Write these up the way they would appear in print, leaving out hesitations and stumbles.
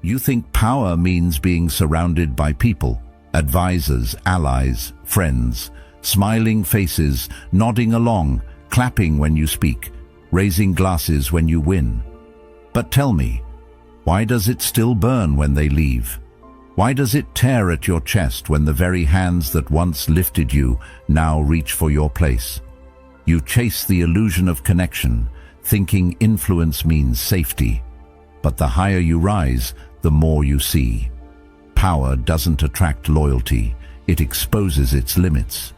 You think power means being surrounded by people, advisors, allies, friends, smiling faces, nodding along, clapping when you speak, raising glasses when you win. But tell me, why does it still burn when they leave? Why does it tear at your chest when the very hands that once lifted you now reach for your place? You chase the illusion of connection, thinking influence means safety. But the higher you rise, the more you see. Power doesn't attract loyalty, it exposes its limits.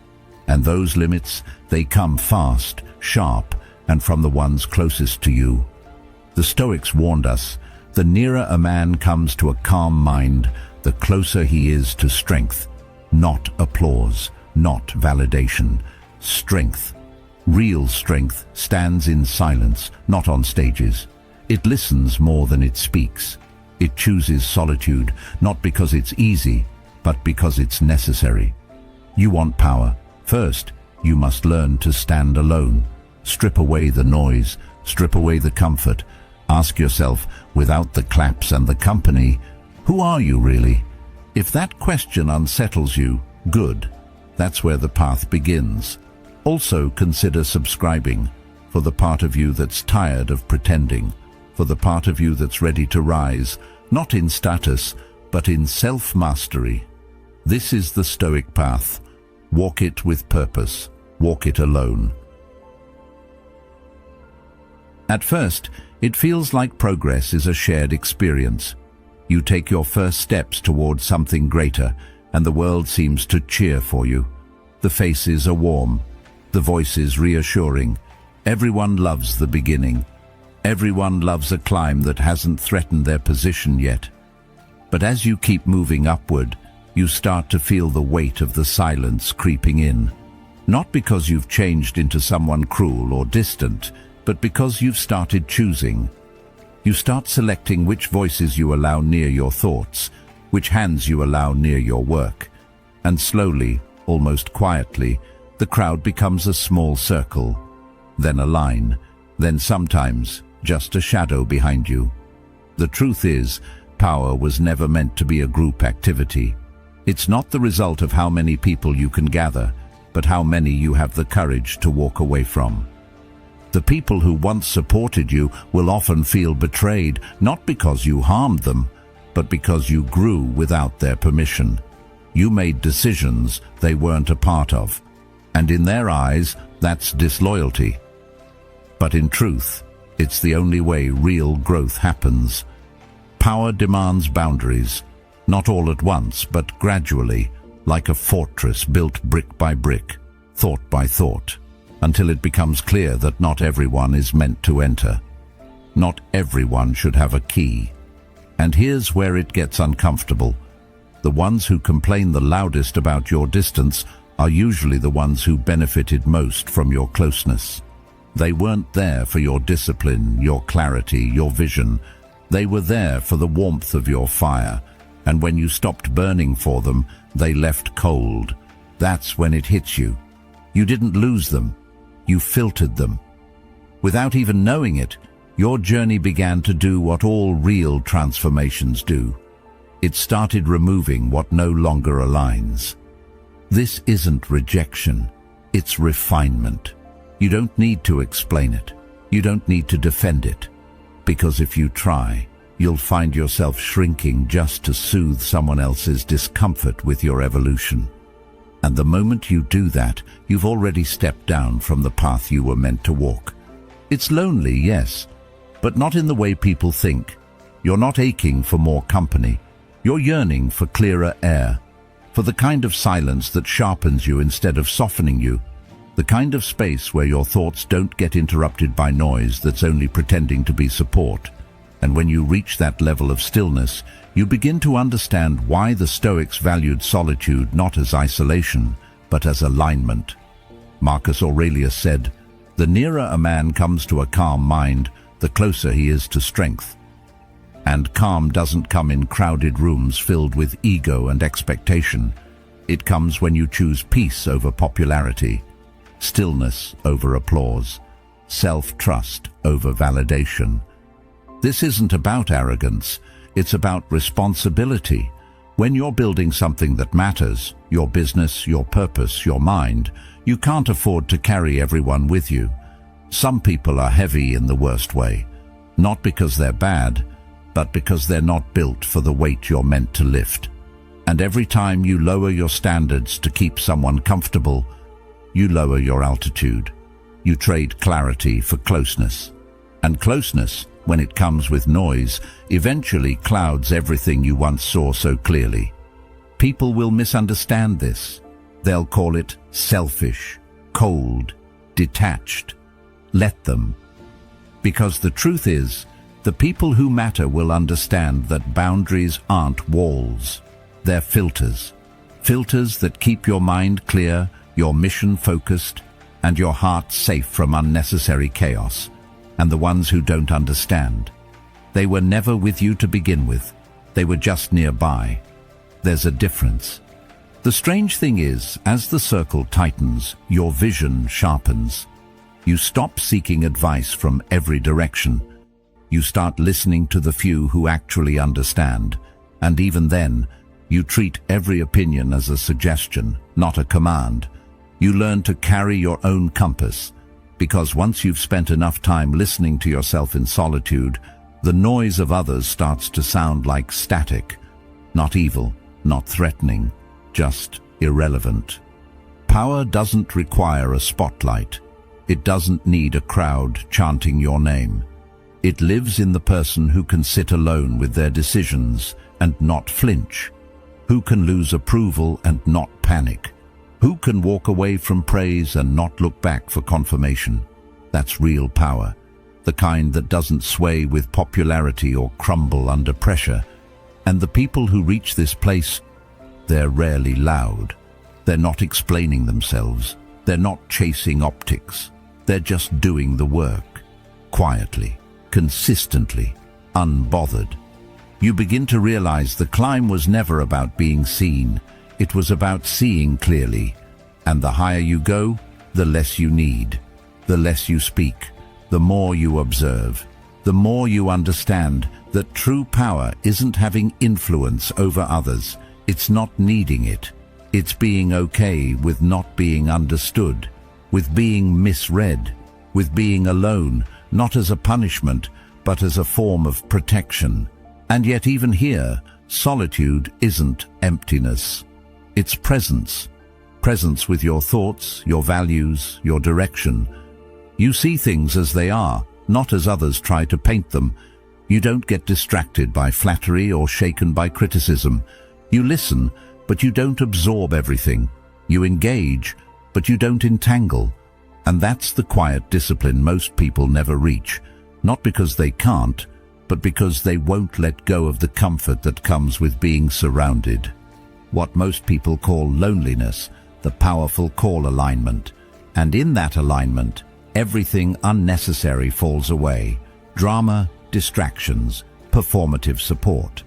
And those limits, they come fast, sharp, and from the ones closest to you. The Stoics warned us, the nearer a man comes to a calm mind, the closer he is to strength. Not applause, not validation. Strength. Real strength stands in silence, not on stages. It listens more than it speaks. It chooses solitude, not because it's easy, but because it's necessary. You want power. First, you must learn to stand alone. Strip away the noise, strip away the comfort. Ask yourself, without the claps and the company, who are you really? If that question unsettles you, good. That's where the path begins. Also consider subscribing, for the part of you that's tired of pretending, for the part of you that's ready to rise, not in status, but in self-mastery. This is the Stoic path. Walk it with purpose. Walk it alone. At first, it feels like progress is a shared experience. You take your first steps towards something greater, and the world seems to cheer for you. The faces are warm, the voices reassuring. Everyone loves the beginning. Everyone loves a climb that hasn't threatened their position yet. But as you keep moving upward, you start to feel the weight of the silence creeping in. Not because you've changed into someone cruel or distant, but because you've started choosing. You start selecting which voices you allow near your thoughts, which hands you allow near your work. And slowly, almost quietly, the crowd becomes a small circle, then a line, then sometimes just a shadow behind you. The truth is, power was never meant to be a group activity. It's not the result of how many people you can gather, but how many you have the courage to walk away from. The people who once supported you will often feel betrayed, not because you harmed them, but because you grew without their permission. You made decisions they weren't a part of, and in their eyes, that's disloyalty. But in truth, it's the only way real growth happens. Power demands boundaries, not all at once, but gradually, like a fortress built brick by brick, thought by thought, until it becomes clear that not everyone is meant to enter. Not everyone should have a key. And here's where it gets uncomfortable. The ones who complain the loudest about your distance are usually the ones who benefited most from your closeness. They weren't there for your discipline, your clarity, your vision. They were there for the warmth of your fire, and when you stopped burning for them, they left cold. That's when it hits you. You didn't lose them. You filtered them. Without even knowing it, your journey began to do what all real transformations do. It started removing what no longer aligns. This isn't rejection, it's refinement. You don't need to explain it. You don't need to defend it. Because if you try, you'll find yourself shrinking just to soothe someone else's discomfort with your evolution. And the moment you do that, you've already stepped down from the path you were meant to walk. It's lonely, yes, but not in the way people think. You're not aching for more company. You're yearning for clearer air, for the kind of silence that sharpens you instead of softening you, the kind of space where your thoughts don't get interrupted by noise that's only pretending to be support. And when you reach that level of stillness, you begin to understand why the Stoics valued solitude not as isolation, but as alignment. Marcus Aurelius said, "The nearer a man comes to a calm mind, the closer he is to strength." And calm doesn't come in crowded rooms filled with ego and expectation. It comes when you choose peace over popularity, stillness over applause, self-trust over validation. This isn't about arrogance. It's about responsibility. When you're building something that matters, your business, your purpose, your mind, you can't afford to carry everyone with you. Some people are heavy in the worst way, not because they're bad, but because they're not built for the weight you're meant to lift. And every time you lower your standards to keep someone comfortable, you lower your altitude. You trade clarity for closeness. And closeness, when it comes with noise, eventually clouds everything you once saw so clearly. People will misunderstand this. They'll call it selfish, cold, detached. Let them. Because the truth is, the people who matter will understand that boundaries aren't walls. They're filters. Filters that keep your mind clear, your mission focused, and your heart safe from unnecessary chaos. And the ones who don't understand, they were never with you to begin with. They were just nearby. There's a difference. The strange thing is, as the circle tightens, your vision sharpens. You stop seeking advice from every direction. You start listening to the few who actually understand. And even then, you treat every opinion as a suggestion, not a command. You learn to carry your own compass. Because once you've spent enough time listening to yourself in solitude, the noise of others starts to sound like static. Not evil, not threatening, just irrelevant. Power doesn't require a spotlight. It doesn't need a crowd chanting your name. It lives in the person who can sit alone with their decisions and not flinch, who can lose approval and not panic, who can walk away from praise and not look back for confirmation. That's real power, the kind that doesn't sway with popularity or crumble under pressure. And the people who reach this place, they're rarely loud. They're not explaining themselves. They're not chasing optics. They're just doing the work, quietly, consistently, unbothered. You begin to realize the climb was never about being seen. It was about seeing clearly. And the higher you go, the less you need. The less you speak, the more you observe. The more you understand that true power isn't having influence over others. It's not needing it. It's being okay with not being understood, with being misread, with being alone, not as a punishment, but as a form of protection. And yet even here, solitude isn't emptiness. It's presence. Presence with your thoughts, your values, your direction. You see things as they are, not as others try to paint them. You don't get distracted by flattery or shaken by criticism. You listen, but you don't absorb everything. You engage, but you don't entangle. And that's the quiet discipline most people never reach, not because they can't, but because they won't let go of the comfort that comes with being surrounded. What most people call loneliness, the powerful call alignment. And in that alignment, everything unnecessary falls away. Drama, distractions, performative support.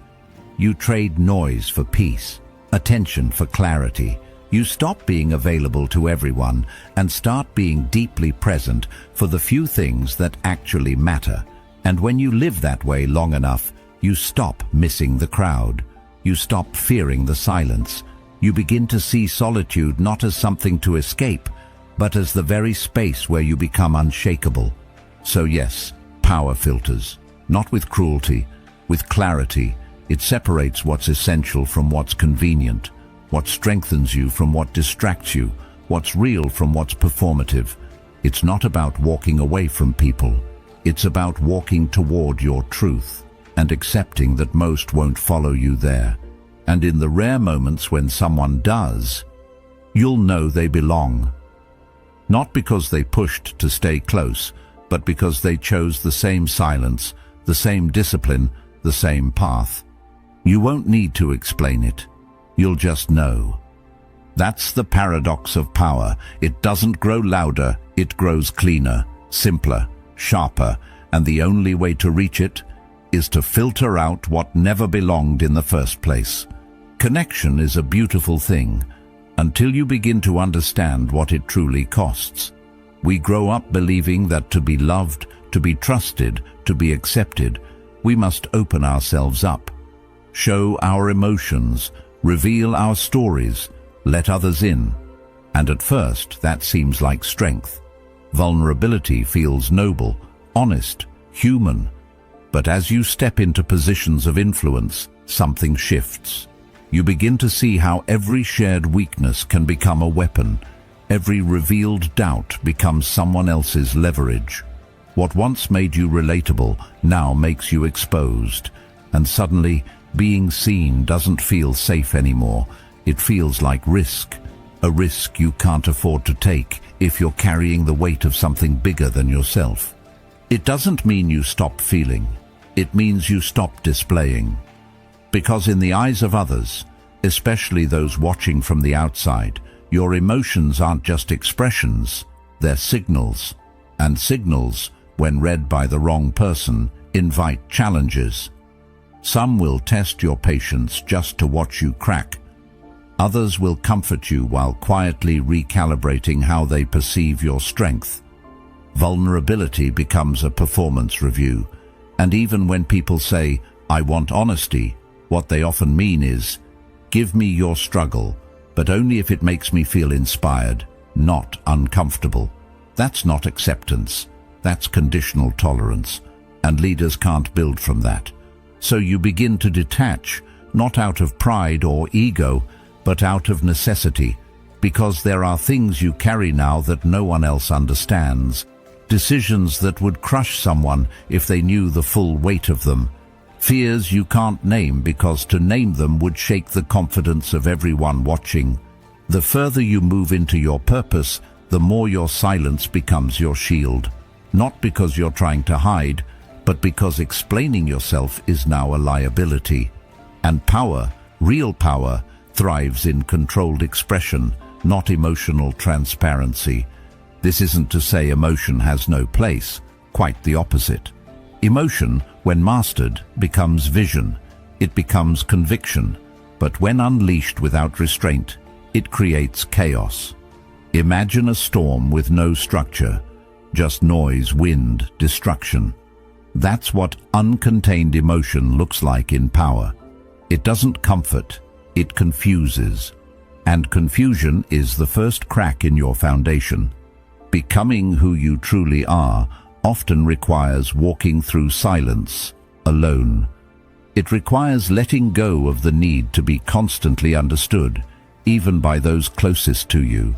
You trade noise for peace, attention for clarity. You stop being available to everyone and start being deeply present for the few things that actually matter. And when you live that way long enough, you stop missing the crowd. You stop fearing the silence. You begin to see solitude not as something to escape, but as the very space where you become unshakable. So yes, power filters, not with cruelty, with clarity. It separates what's essential from what's convenient, what strengthens you from what distracts you, what's real from what's performative. It's not about walking away from people. It's about walking toward your truth and accepting that most won't follow you there. And in the rare moments when someone does, you'll know they belong. Not because they pushed to stay close, but because they chose the same silence, the same discipline, the same path. You won't need to explain it. You'll just know. That's the paradox of power. It doesn't grow louder, it grows cleaner, simpler, sharper, and the only way to reach it is to filter out what never belonged in the first place. Connection is a beautiful thing, until you begin to understand what it truly costs. We grow up believing that to be loved, to be trusted, to be accepted, we must open ourselves up, show our emotions, reveal our stories, let others in. And at first, that seems like strength. Vulnerability feels noble, honest, human. But as you step into positions of influence, something shifts. You begin to see how every shared weakness can become a weapon. Every revealed doubt becomes someone else's leverage. What once made you relatable now makes you exposed. And suddenly, being seen doesn't feel safe anymore. It feels like risk. A risk you can't afford to take if you're carrying the weight of something bigger than yourself. It doesn't mean you stop feeling. It means you stop displaying. Because in the eyes of others, especially those watching from the outside, your emotions aren't just expressions, they're signals. And signals, when read by the wrong person, invite challenges. Some will test your patience just to watch you crack. Others will comfort you while quietly recalibrating how they perceive your strength. Vulnerability becomes a performance review. And even when people say, "I want honesty," what they often mean is, "Give me your struggle, but only if it makes me feel inspired, not uncomfortable." That's not acceptance. That's conditional tolerance. And leaders can't build from that. So you begin to detach, not out of pride or ego, but out of necessity, because there are things you carry now that no one else understands. Decisions that would crush someone if they knew the full weight of them. Fears you can't name because to name them would shake the confidence of everyone watching. The further you move into your purpose, the more your silence becomes your shield. Not because you're trying to hide, but because explaining yourself is now a liability. And power, real power, thrives in controlled expression, not emotional transparency. This isn't to say emotion has no place, quite the opposite. Emotion, when mastered, becomes vision. It becomes conviction. But when unleashed without restraint, it creates chaos. Imagine a storm with no structure, just noise, wind, destruction. That's what uncontained emotion looks like in power. It doesn't comfort, it confuses. And confusion is the first crack in your foundation. Becoming who you truly are often requires walking through silence, alone. It requires letting go of the need to be constantly understood, even by those closest to you.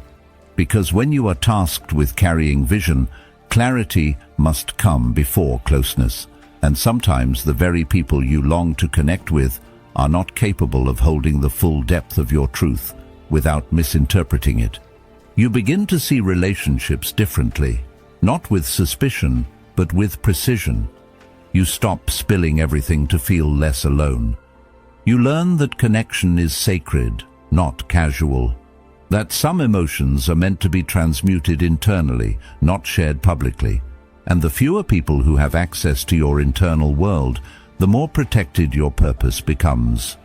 Because when you are tasked with carrying vision, clarity must come before closeness. And sometimes the very people you long to connect with are not capable of holding the full depth of your truth without misinterpreting it. You begin to see relationships differently, not with suspicion, but with precision. You stop spilling everything to feel less alone. You learn that connection is sacred, not casual. That some emotions are meant to be transmuted internally, not shared publicly. And the fewer people who have access to your internal world, the more protected your purpose becomes.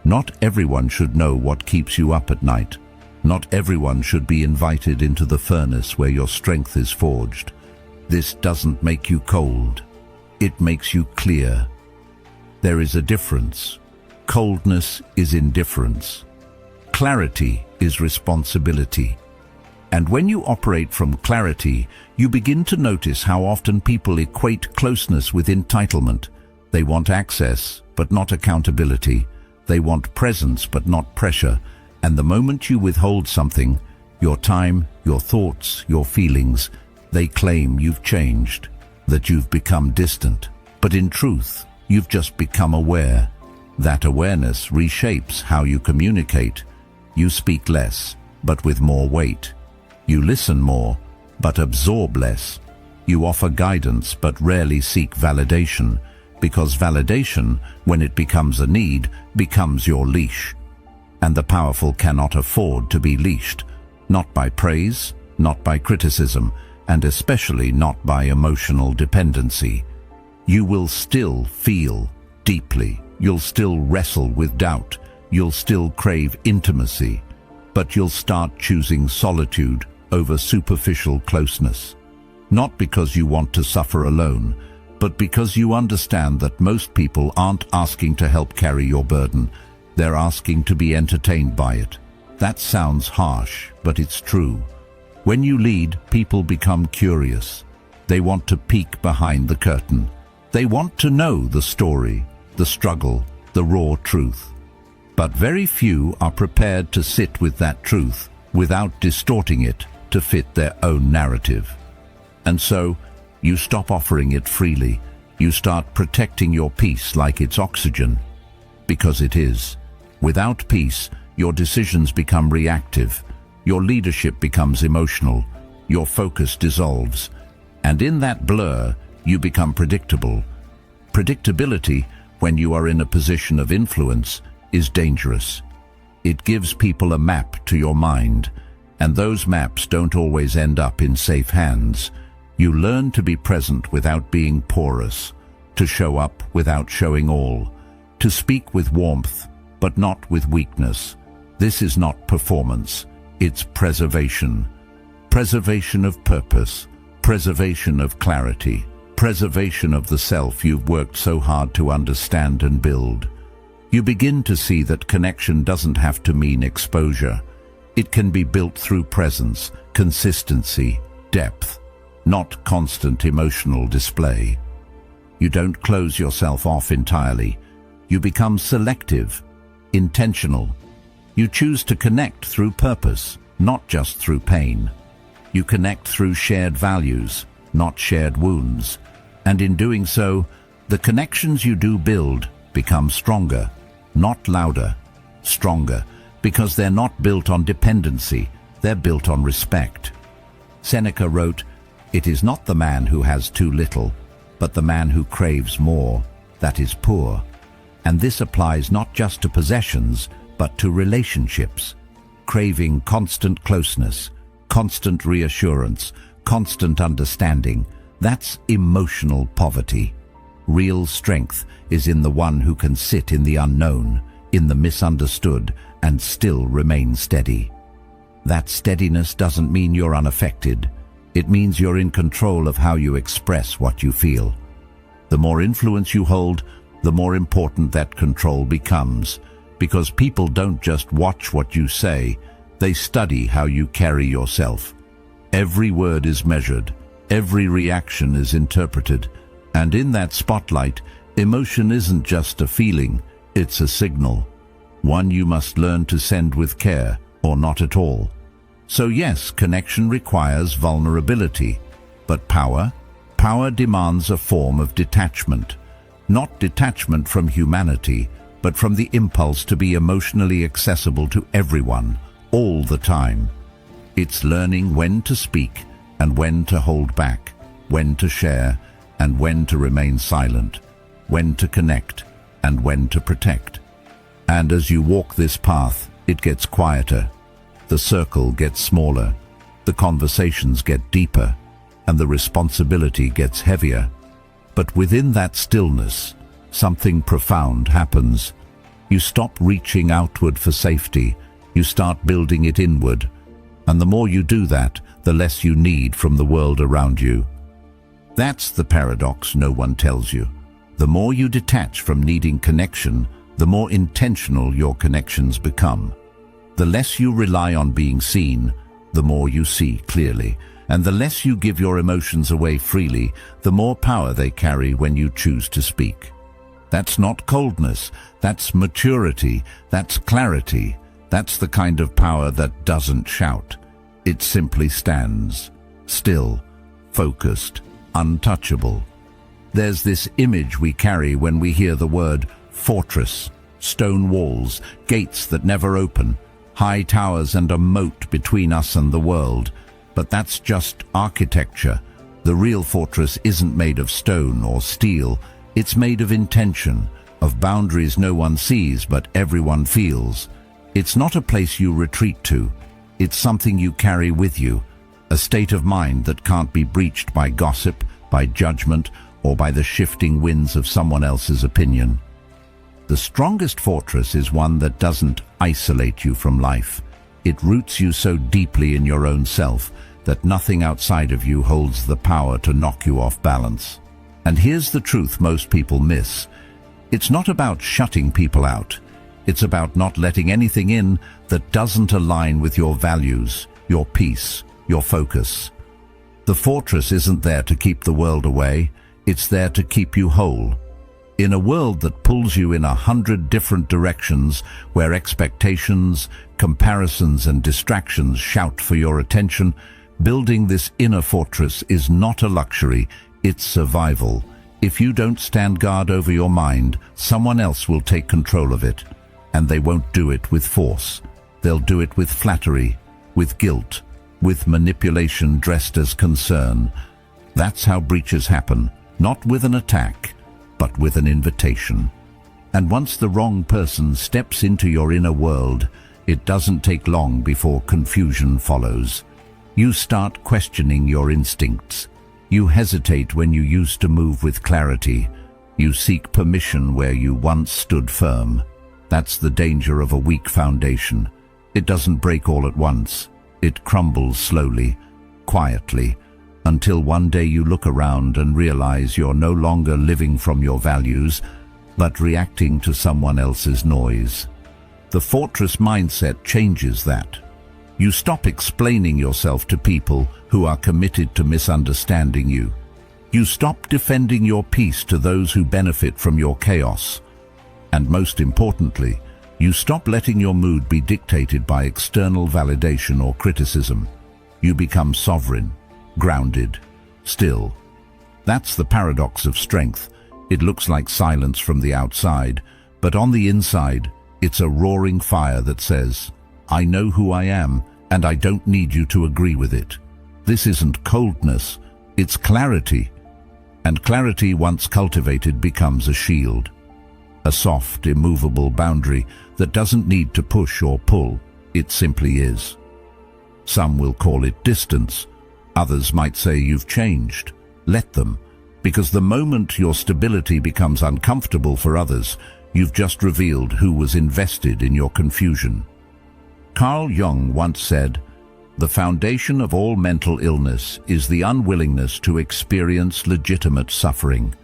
Not everyone should know what keeps you up at night. Not everyone should be invited into the furnace where your strength is forged. This doesn't make you cold. It makes you clear. There is a difference. Coldness is indifference. Clarity is responsibility. And when you operate from clarity, you begin to notice how often people equate closeness with entitlement. They want access, but not accountability. They want presence, but not pressure. And the moment you withhold something, your time, your thoughts, your feelings, they claim you've changed, that you've become distant. But in truth, you've just become aware. That awareness reshapes how you communicate. You speak less, but with more weight. You listen more, but absorb less. You offer guidance, but rarely seek validation, because validation, when it becomes a need, becomes your leash. And the powerful cannot afford to be leashed, not by praise, not by criticism, and especially not by emotional dependency. You will still feel deeply. You'll still wrestle with doubt. You'll still crave intimacy. But you'll start choosing solitude over superficial closeness. Not because you want to suffer alone, but because you understand that most people aren't asking to help carry your burden. They're asking to be entertained by it. That sounds harsh, but it's true. When you lead, people become curious. They want to peek behind the curtain. They want to know the story, the struggle, the raw truth. But very few are prepared to sit with that truth without distorting it to fit their own narrative. And so, you stop offering it freely. You start protecting your peace like it's oxygen. Because it is. Without peace, your decisions become reactive. Your leadership becomes emotional. Your focus dissolves. And in that blur, you become predictable. Predictability, when you are in a position of influence, is dangerous. It gives people a map to your mind, and those maps don't always end up in safe hands. You learn to be present without being porous, to show up without showing all, to speak with warmth, but not with weakness. This is not performance, it's preservation. Preservation of purpose, preservation of clarity, preservation of the self you've worked so hard to understand and build. You begin to see that connection doesn't have to mean exposure. It can be built through presence, consistency, depth, not constant emotional display. You don't close yourself off entirely. You become selective, intentional. You choose to connect through purpose, not just through pain. You connect through shared values, not shared wounds. And in doing so, the connections you do build become stronger, not louder, stronger, because they're not built on dependency, they're built on respect. Seneca wrote, "It is not the man who has too little, but the man who craves more, that is poor." And this applies not just to possessions, but to relationships. Craving constant closeness, constant reassurance, constant understanding, that's emotional poverty. Real strength is in the one who can sit in the unknown, in the misunderstood, and still remain steady. That steadiness doesn't mean you're unaffected. It means you're in control of how you express what you feel. The more influence you hold, the more important that control becomes, because people don't just watch what you say, they study how you carry yourself. Every word is measured, every reaction is interpreted, and in that spotlight, emotion isn't just a feeling, it's a signal. One you must learn to send with care, or not at all. So yes, connection requires vulnerability, but power demands a form of detachment. Not detachment from humanity, but from the impulse to be emotionally accessible to everyone, all the time. It's learning when to speak and when to hold back, when to share and when to remain silent, when to connect and when to protect. And as you walk this path, it gets quieter. The circle gets smaller, the conversations get deeper, and the responsibility gets heavier. But within that stillness, something profound happens. You stop reaching outward for safety, you start building it inward. And the more you do that, the less you need from the world around you. That's the paradox no one tells you. The more you detach from needing connection, the more intentional your connections become. The less you rely on being seen, the more you see clearly. And the less you give your emotions away freely, the more power they carry when you choose to speak. That's not coldness, that's maturity, that's clarity. That's the kind of power that doesn't shout. It simply stands, still, focused, untouchable. There's this image we carry when we hear the word fortress, stone walls, gates that never open, high towers and a moat between us and the world. But that's just architecture. The real fortress isn't made of stone or steel. It's made of intention, of boundaries no one sees but everyone feels. It's not a place you retreat to. It's something you carry with you, a state of mind that can't be breached by gossip, by judgment, or by the shifting winds of someone else's opinion. The strongest fortress is one that doesn't isolate you from life. It roots you so deeply in your own self that nothing outside of you holds the power to knock you off balance. And here's the truth most people miss. It's not about shutting people out. It's about not letting anything in that doesn't align with your values, your peace, your focus. The fortress isn't there to keep the world away. It's there to keep you whole. In a world that pulls you in 100 different directions, where expectations, comparisons and distractions shout for your attention, building this inner fortress is not a luxury, it's survival. If you don't stand guard over your mind, someone else will take control of it. And they won't do it with force. They'll do it with flattery, with guilt, with manipulation dressed as concern. That's how breaches happen, not with an attack, but with an invitation. And once the wrong person steps into your inner world, it doesn't take long before confusion follows. You start questioning your instincts. You hesitate when you used to move with clarity. You seek permission where you once stood firm. That's the danger of a weak foundation. It doesn't break all at once. It crumbles slowly, quietly, until one day you look around and realize you're no longer living from your values, but reacting to someone else's noise. The fortress mindset changes that. You stop explaining yourself to people who are committed to misunderstanding you. You stop defending your peace to those who benefit from your chaos. And most importantly, you stop letting your mood be dictated by external validation or criticism. You become sovereign, grounded, still. That's the paradox of strength. It looks like silence from the outside, but on the inside, it's a roaring fire that says, I know who I am, and I don't need you to agree with it. This isn't coldness, it's clarity. And clarity, once cultivated, becomes a shield. A soft, immovable boundary that doesn't need to push or pull. It simply is. Some will call it distance. Others might say you've changed. Let them. Because the moment your stability becomes uncomfortable for others, you've just revealed who was invested in your confusion. Carl Jung once said, "The foundation of all mental illness is the unwillingness to experience legitimate suffering."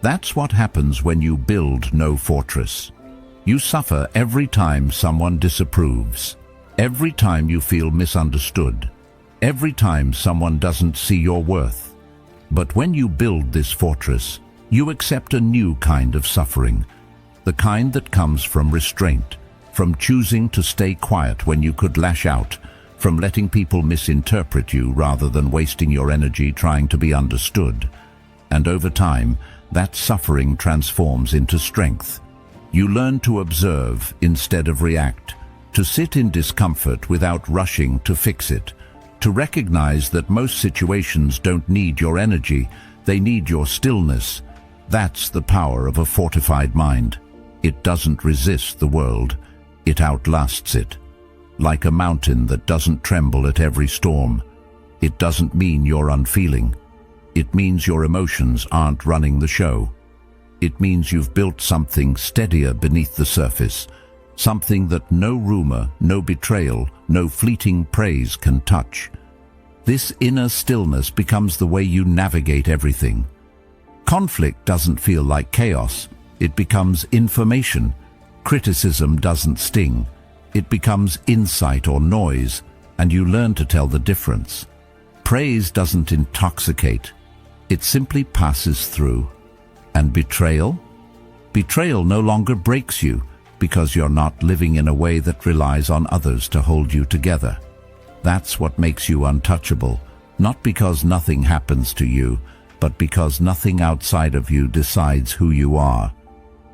That's what happens when you build no fortress. You suffer every time someone disapproves, every time you feel misunderstood, every time someone doesn't see your worth. But when you build this fortress, you accept a new kind of suffering, the kind that comes from restraint, from choosing to stay quiet when you could lash out, from letting people misinterpret you rather than wasting your energy trying to be understood. And over time, that suffering transforms into strength. You learn to observe instead of react, to sit in discomfort without rushing to fix it, to recognize that most situations don't need your energy, they need your stillness. That's the power of a fortified mind. It doesn't resist the world, it outlasts it. Like a mountain that doesn't tremble at every storm. It doesn't mean you're unfeeling. It means your emotions aren't running the show. It means you've built something steadier beneath the surface, something that no rumor, no betrayal, no fleeting praise can touch. This inner stillness becomes the way you navigate everything. Conflict doesn't feel like chaos, it becomes information. Criticism doesn't sting, it becomes insight or noise, and you learn to tell the difference. Praise doesn't intoxicate, it simply passes through. And betrayal? Betrayal no longer breaks you because you're not living in a way that relies on others to hold you together. That's what makes you untouchable, not because nothing happens to you, but because nothing outside of you decides who you are.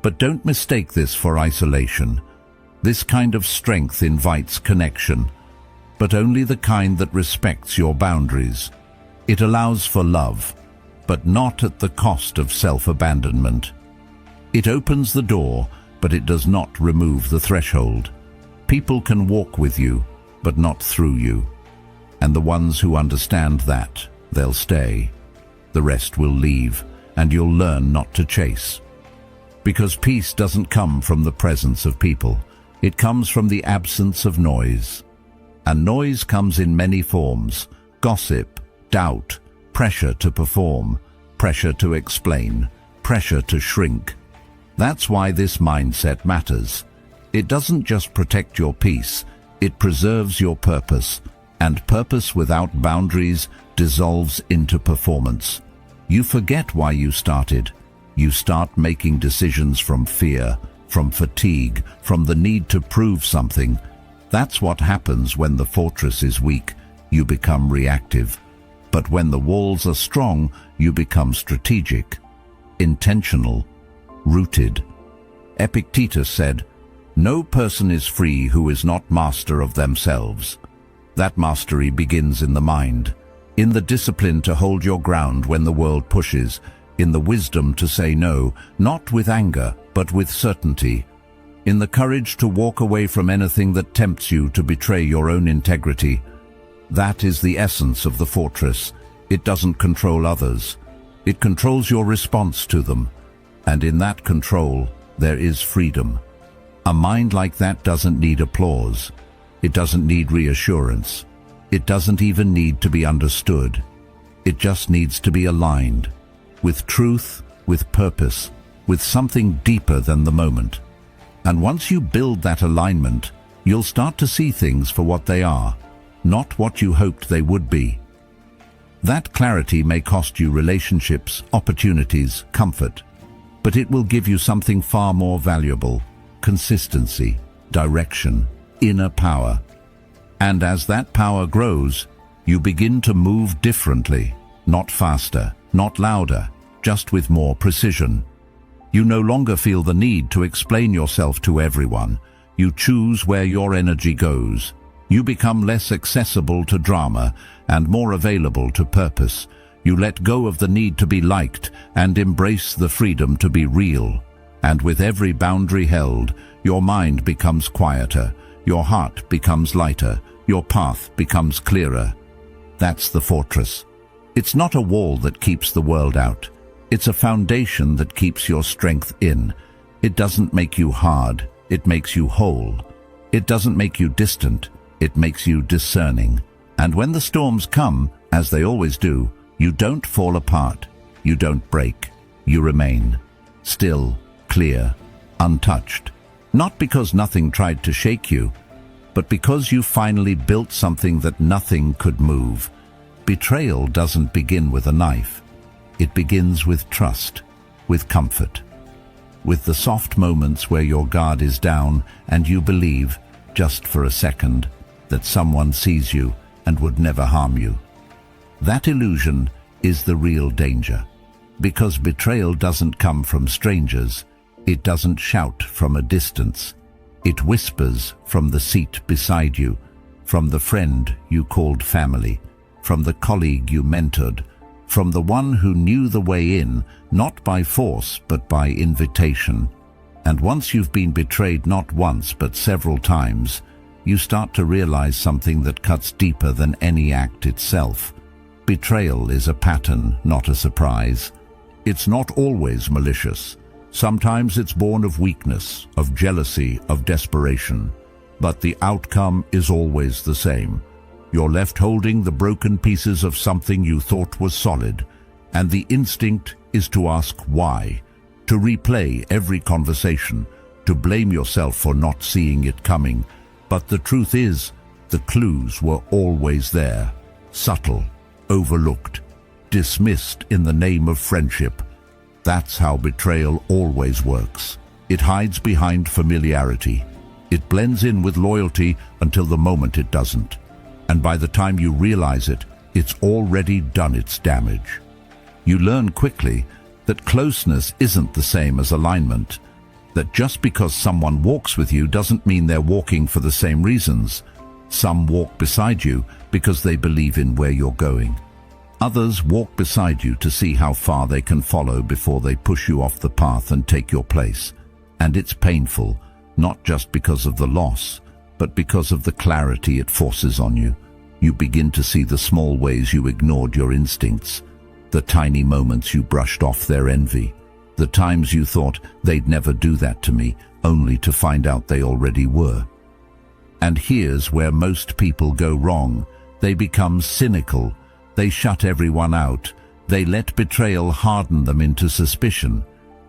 But don't mistake this for isolation. This kind of strength invites connection, but only the kind that respects your boundaries. It allows for love, but not at the cost of self-abandonment. It opens the door, but it does not remove the threshold. People can walk with you, but not through you. And the ones who understand that, they'll stay. The rest will leave, and you'll learn not to chase. Because peace doesn't come from the presence of people. It comes from the absence of noise. And noise comes in many forms: gossip, doubt, pressure to perform. pressure to explain, pressure to shrink. That's why this mindset matters. It doesn't just protect your peace, it preserves your purpose, and purpose without boundaries dissolves into performance. You forget why you started. You start making decisions from fear, from fatigue, from the need to prove something. That's what happens when the fortress is weak. You become reactive. But when the walls are strong, you become strategic, intentional, rooted. Epictetus said, "No person is free who is not master of themselves." That mastery begins in the mind, in the discipline to hold your ground when the world pushes, in the wisdom to say no, not with anger, but with certainty, in the courage to walk away from anything that tempts you to betray your own integrity. That is the essence of the fortress. It doesn't control others. It controls your response to them. And in that control, there is freedom. A mind like that doesn't need applause. It doesn't need reassurance. It doesn't even need to be understood. It just needs to be aligned with truth, with purpose, with something deeper than the moment. And once you build that alignment, you'll start to see things for what they are, not what you hoped they would be. That clarity may cost you relationships, opportunities, comfort, but it will give you something far more valuable: consistency, direction, inner power. And as that power grows, you begin to move differently, not faster, not louder, just with more precision. You no longer feel the need to explain yourself to everyone. You choose where your energy goes. You become less accessible to drama and more available to purpose. You let go of the need to be liked and embrace the freedom to be real. And with every boundary held, your mind becomes quieter, your heart becomes lighter, your path becomes clearer. That's the fortress. It's not a wall that keeps the world out. It's a foundation that keeps your strength in. It doesn't make you hard, it makes you whole. It doesn't make you distant, it makes you discerning. And when the storms come, as they always do, you don't fall apart, you don't break, you remain. Still, clear, untouched. Not because nothing tried to shake you, but because you finally built something that nothing could move. Betrayal doesn't begin with a knife. It begins with trust, with comfort, with the soft moments where your guard is down and you believe, just for a second, that someone sees you and would never harm you. That illusion is the real danger, because betrayal doesn't come from strangers. It doesn't shout from a distance. It whispers from the seat beside you, from the friend you called family, from the colleague you mentored, from the one who knew the way in, not by force but by invitation. And once you've been betrayed not once but several times, you start to realize something that cuts deeper than any act itself. Betrayal is a pattern, not a surprise. It's not always malicious. Sometimes it's born of weakness, of jealousy, of desperation. But the outcome is always the same. You're left holding the broken pieces of something you thought was solid, and the instinct is to ask why, to replay every conversation, to blame yourself for not seeing it coming. But the truth is, the clues were always there, subtle, overlooked, dismissed in the name of friendship. That's how betrayal always works. It hides behind familiarity. It blends in with loyalty until the moment it doesn't. And by the time you realize it, it's already done its damage. You learn quickly that closeness isn't the same as alignment, that just because someone walks with you doesn't mean they're walking for the same reasons. Some walk beside you because they believe in where you're going. Others walk beside you to see how far they can follow before they push you off the path and take your place. And it's painful, not just because of the loss, but because of the clarity it forces on you. You begin to see the small ways you ignored your instincts, the tiny moments you brushed off their envy, the times you thought they'd never do that to me, only to find out they already were. And here's where most people go wrong. They become cynical. They shut everyone out. They let betrayal harden them into suspicion.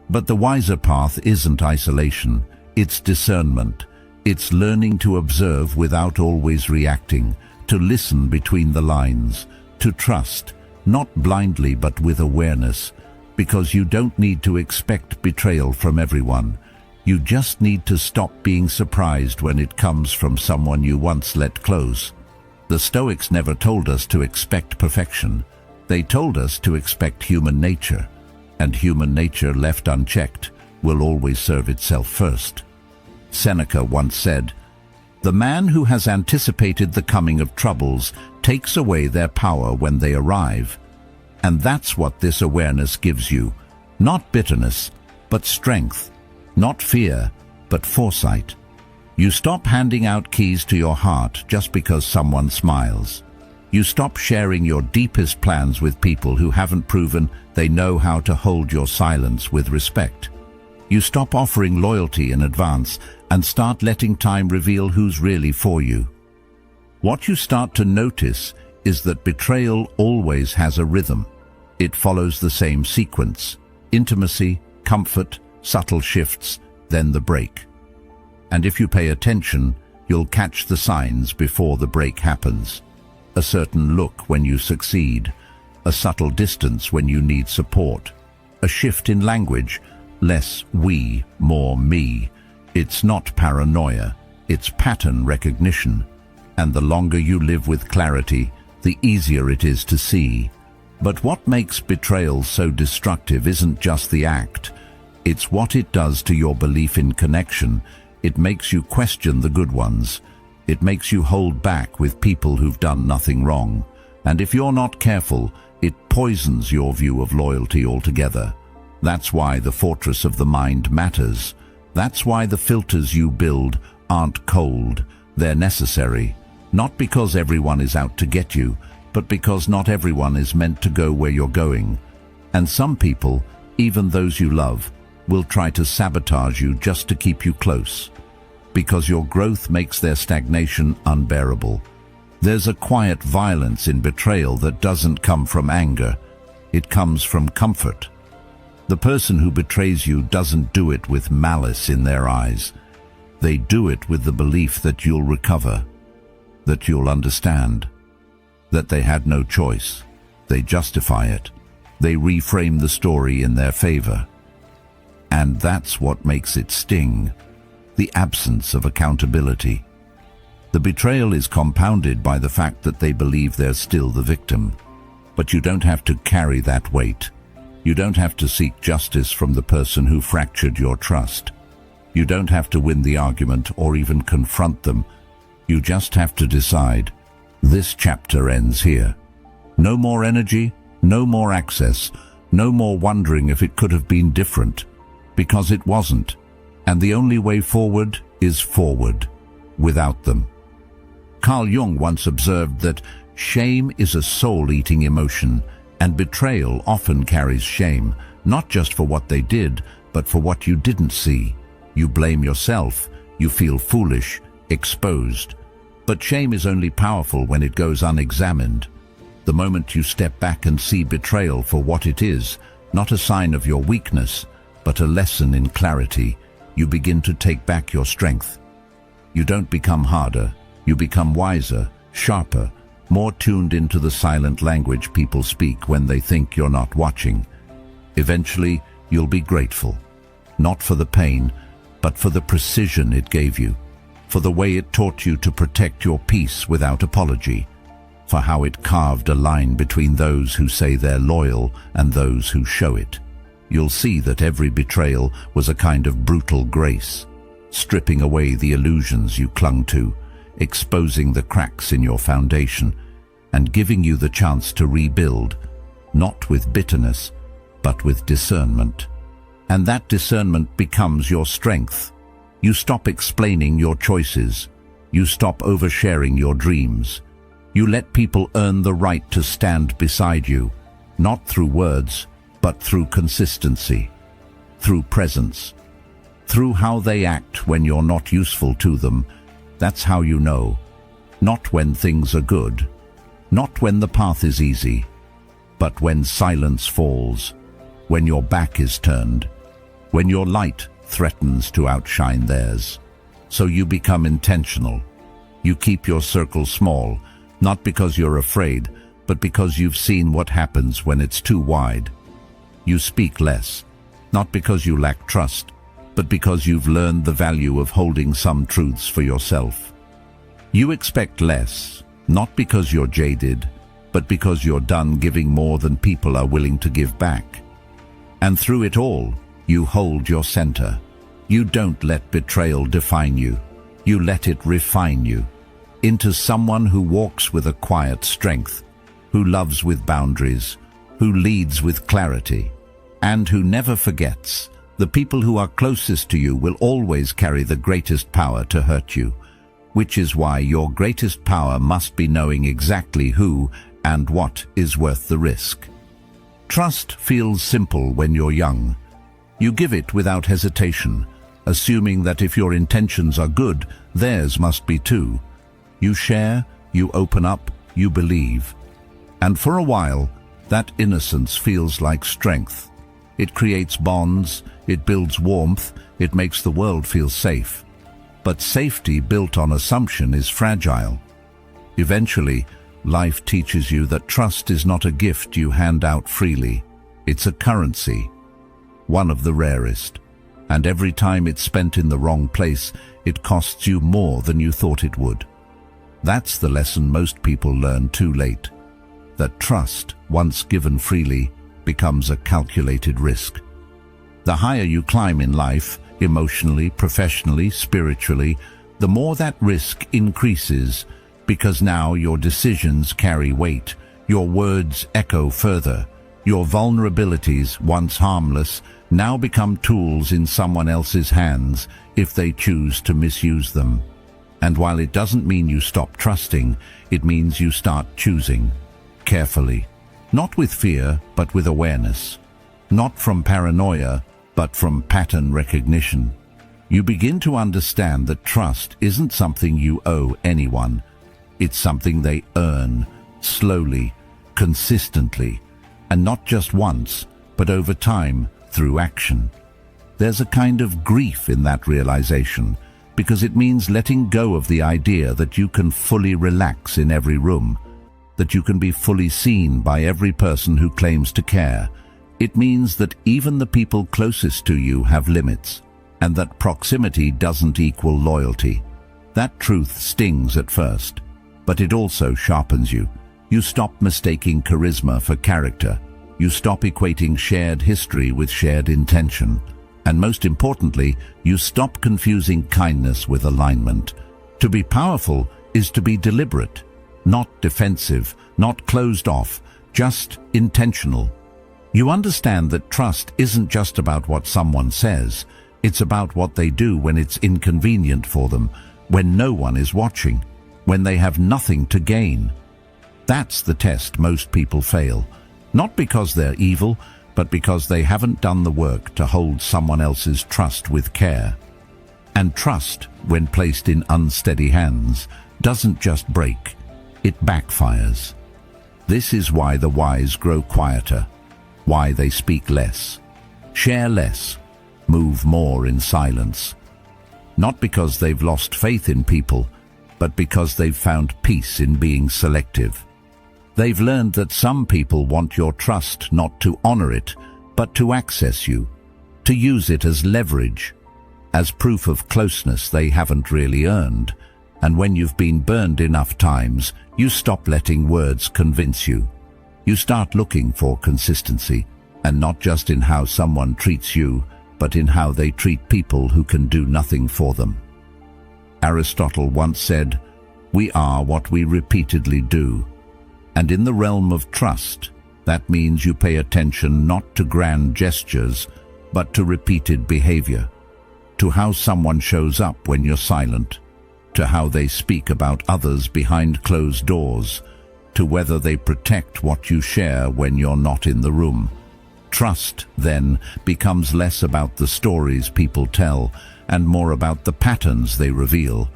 But the wiser path isn't isolation, it's discernment. It's learning to observe without always reacting, to listen between the lines, to trust, not blindly but with awareness, because you don't need to expect betrayal from everyone. You just need to stop being surprised when it comes from someone you once let close. The Stoics never told us to expect perfection. They told us to expect human nature, and human nature left unchecked will always serve itself first. Seneca once said, "The man who has anticipated the coming of troubles takes away their power when they arrive." And that's what this awareness gives you. Not bitterness, but strength. Not fear, but foresight. You stop handing out keys to your heart just because someone smiles. You stop sharing your deepest plans with people who haven't proven they know how to hold your silence with respect. You stop offering loyalty in advance and start letting time reveal who's really for you. What you start to notice is that betrayal always has a rhythm. It follows the same sequence: intimacy, comfort, subtle shifts, then the break. And if you pay attention, you'll catch the signs before the break happens. A certain look when you succeed, a subtle distance when you need support, a shift in language, less we, more me. It's not paranoia, it's pattern recognition. And the longer you live with clarity, the easier it is to see. But what makes betrayal so destructive isn't just the act. It's what it does to your belief in connection. It makes you question the good ones. It makes you hold back with people who've done nothing wrong. And if you're not careful, it poisons your view of loyalty altogether. That's why the fortress of the mind matters. That's why the filters you build aren't cold. They're necessary. Not because everyone is out to get you, but because not everyone is meant to go where you're going. And some people, even those you love, will try to sabotage you just to keep you close. Because your growth makes their stagnation unbearable. There's a quiet violence in betrayal that doesn't come from anger. It comes from comfort. The person who betrays you doesn't do it with malice in their eyes. They do it with the belief that you'll recover, that you'll understand, that they had no choice. They justify it. They reframe the story in their favor. And that's what makes it sting, the absence of accountability. The betrayal is compounded by the fact that they believe they're still the victim. But you don't have to carry that weight. You don't have to seek justice from the person who fractured your trust. You don't have to win the argument or even confront them. You just have to decide, this chapter ends here. No more energy, no more access, no more wondering if it could have been different, because it wasn't. And the only way forward is forward, without them. Carl Jung once observed that shame is a soul-eating emotion, and betrayal often carries shame, not just for what they did, but for what you didn't see. You blame yourself, you feel foolish, exposed. But shame is only powerful when it goes unexamined. The moment you step back and see betrayal for what it is, not a sign of your weakness, but a lesson in clarity, you begin to take back your strength. You don't become harder, you become wiser, sharper, more tuned into the silent language people speak when they think you're not watching. Eventually, you'll be grateful, not for the pain, but for the precision it gave you, for the way it taught you to protect your peace without apology, for how it carved a line between those who say they're loyal and those who show it. You'll see that every betrayal was a kind of brutal grace, stripping away the illusions you clung to, exposing the cracks in your foundation, and giving you the chance to rebuild, not with bitterness, but with discernment. And that discernment becomes your strength. You stop explaining your choices. You stop oversharing your dreams. You let people earn the right to stand beside you, not through words, but through consistency, through presence, through how they act when you're not useful to them. That's how you know. Not when things are good, not when the path is easy, but when silence falls, when your back is turned, when your light threatens to outshine theirs. So you become intentional. You keep your circle small, not because you're afraid, but because you've seen what happens when it's too wide. You speak less, not because you lack trust, but because you've learned the value of holding some truths for yourself. You expect less, not because you're jaded, but because you're done giving more than people are willing to give back. And through it all, you hold your center. You don't let betrayal define you. You let it refine you into someone who walks with a quiet strength, who loves with boundaries, who leads with clarity, and who never forgets. The people who are closest to you will always carry the greatest power to hurt you, which is why your greatest power must be knowing exactly who and what is worth the risk. Trust feels simple when you're young. You give it without hesitation, assuming that if your intentions are good, theirs must be too. You share, you open up, you believe. And for a while, that innocence feels like strength. It creates bonds, it builds warmth, it makes the world feel safe. But safety built on assumption is fragile. Eventually, life teaches you that trust is not a gift you hand out freely. It's a currency, one of the rarest. And every time it's spent in the wrong place, it costs you more than you thought it would. That's the lesson most people learn too late. That trust, once given freely, becomes a calculated risk. The higher you climb in life, emotionally, professionally, spiritually, the more that risk increases, because now your decisions carry weight, your words echo further, your vulnerabilities, once harmless, now become tools in someone else's hands if they choose to misuse them. And while it doesn't mean you stop trusting, it means you start choosing carefully, not with fear, but with awareness, not from paranoia, but from pattern recognition. You begin to understand that trust isn't something you owe anyone. It's something they earn, slowly, consistently, and not just once, but over time, through action. There's a kind of grief in that realization, because it means letting go of the idea that you can fully relax in every room, that you can be fully seen by every person who claims to care. It means that even the people closest to you have limits, and that proximity doesn't equal loyalty. That truth stings at first, but it also sharpens you. You stop mistaking charisma for character. You stop equating shared history with shared intention. And most importantly, you stop confusing kindness with alignment. To be powerful is to be deliberate, not defensive, not closed off, just intentional. You understand that trust isn't just about what someone says, it's about what they do when it's inconvenient for them, when no one is watching, when they have nothing to gain. That's the test most people fail, not because they're evil, but because they haven't done the work to hold someone else's trust with care. And trust, when placed in unsteady hands, doesn't just break, it backfires. This is why the wise grow quieter, why they speak less, share less, move more in silence. Not because they've lost faith in people, but because they've found peace in being selective. They've learned that some people want your trust not to honor it, but to access you, to use it as leverage, as proof of closeness they haven't really earned. And when you've been burned enough times, you stop letting words convince you. You start looking for consistency, and not just in how someone treats you, but in how they treat people who can do nothing for them. Aristotle once said, "We are what we repeatedly do." And in the realm of trust, that means you pay attention not to grand gestures, but to repeated behavior, to how someone shows up when you're silent, to how they speak about others behind closed doors, to whether they protect what you share when you're not in the room. Trust, then, becomes less about the stories people tell and more about the patterns they reveal.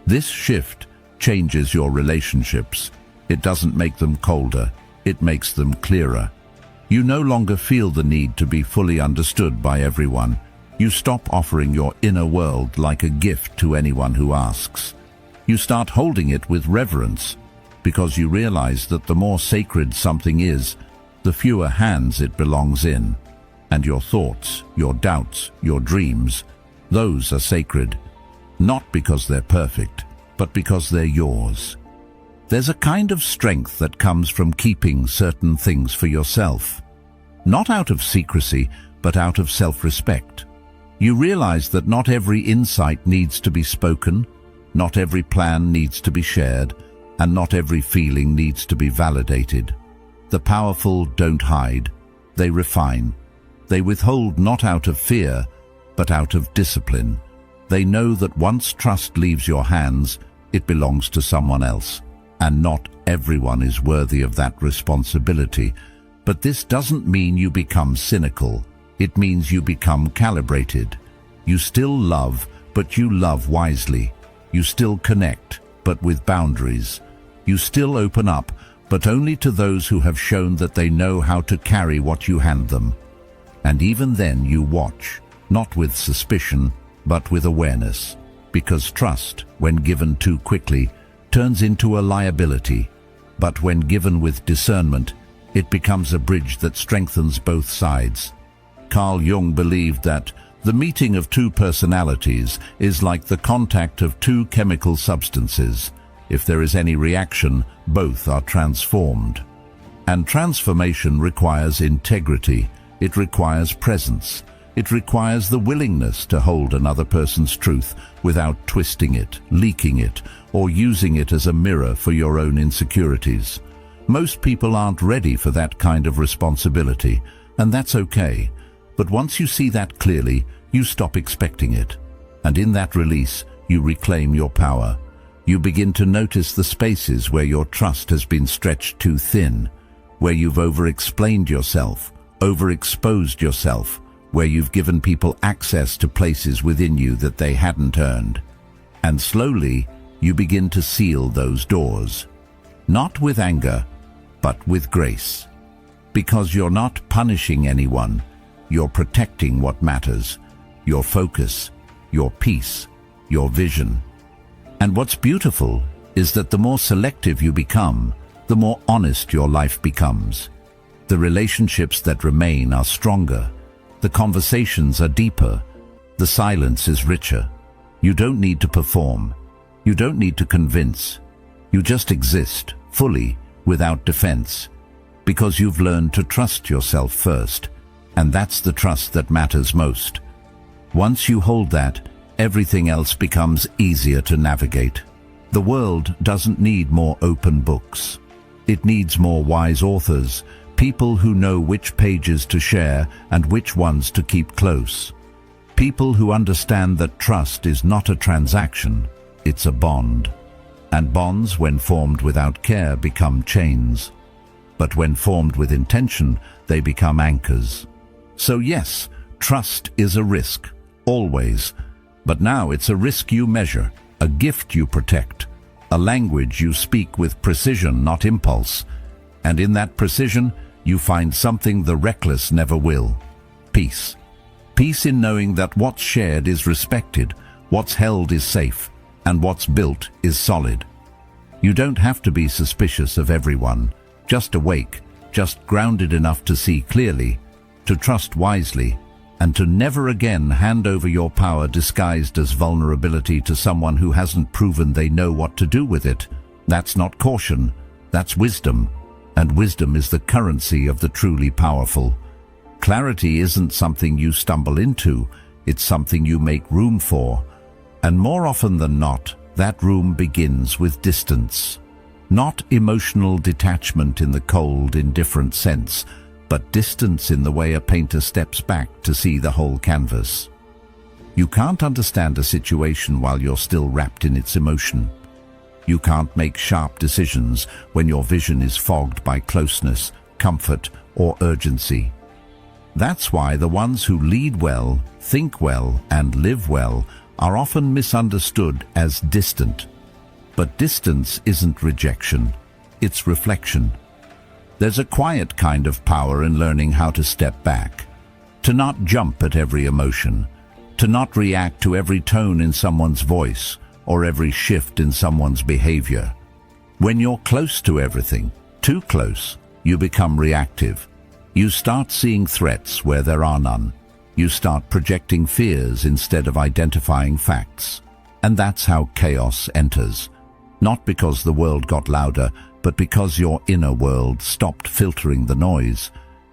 This shift changes your relationships. It doesn't make them colder. it makes them clearer. You no longer feel the need to be fully understood by everyone. You stop offering your inner world like a gift to anyone who asks. You start holding it with reverence, because you realize that the more sacred something is, the fewer hands it belongs in. And your thoughts, your doubts, your dreams, those are sacred, not because they're perfect, but because they're yours. There's a kind of strength that comes from keeping certain things for yourself, not out of secrecy, but out of self-respect. You realize that not every insight needs to be spoken, not every plan needs to be shared, and not every feeling needs to be validated. The powerful don't hide, they refine. They withhold not out of fear, but out of discipline. They know that once trust leaves your hands, it belongs to someone else, and not everyone is worthy of that responsibility. But this doesn't mean you become cynical. It means you become calibrated. You still love, but you love wisely. You still connect, but with boundaries. You still open up, but only to those who have shown that they know how to carry what you hand them. And even then you watch, not with suspicion, but with awareness, because trust, when given too quickly, turns into a liability, but when given with discernment, it becomes a bridge that strengthens both sides. Carl Jung believed that the meeting of two personalities is like the contact of two chemical substances. If there is any reaction, both are transformed. And transformation requires integrity. It requires presence. It requires the willingness to hold another person's truth without twisting it, leaking it, or using it as a mirror for your own insecurities. Most people aren't ready for that kind of responsibility, and that's okay. But once you see that clearly, you stop expecting it. And in that release, you reclaim your power. You begin to notice the spaces where your trust has been stretched too thin, where you've over-explained yourself, overexposed yourself, where you've given people access to places within you that they hadn't earned. And slowly, you begin to seal those doors. Not with anger, but with grace. Because you're not punishing anyone, you're protecting what matters, your focus, your peace, your vision. And what's beautiful is that the more selective you become, the more honest your life becomes. The relationships that remain are stronger. The conversations are deeper. The silence is richer. You don't need to perform. You don't need to convince. You just exist, fully, without defense. Because you've learned to trust yourself first. And that's the trust that matters most. Once you hold that, everything else becomes easier to navigate. The world doesn't need more open books. It needs more wise authors, people who know which pages to share and which ones to keep close. People who understand that trust is not a transaction, it's a bond. And bonds, when formed without care, become chains. But when formed with intention, they become anchors. So yes, trust is a risk, always. But now it's a risk you measure, a gift you protect, a language you speak with precision, not impulse. And in that precision, you find something the reckless never will: peace. Peace in knowing that what's shared is respected, what's held is safe, and what's built is solid. You don't have to be suspicious of everyone, just awake, just grounded enough to see clearly, to trust wisely, and to never again hand over your power disguised as vulnerability to someone who hasn't proven they know what to do with it. That's not caution, that's wisdom, and wisdom is the currency of the truly powerful. Clarity isn't something you stumble into, it's something you make room for. And more often than not, that room begins with distance. Not emotional detachment in the cold, indifferent sense, but distance in the way a painter steps back to see the whole canvas. You can't understand a situation while you're still wrapped in its emotion. You can't make sharp decisions when your vision is fogged by closeness, comfort, or urgency. That's why the ones who lead well, think well, and live well are often misunderstood as distant. But distance isn't rejection, it's reflection. There's a quiet kind of power in learning how to step back, to not jump at every emotion, to not react to every tone in someone's voice or every shift in someone's behavior. When you're close to everything, too close, you become reactive. You start seeing threats where there are none. You start projecting fears instead of identifying facts. And that's how chaos enters. Not because the world got louder, but because your inner world stopped filtering the noise.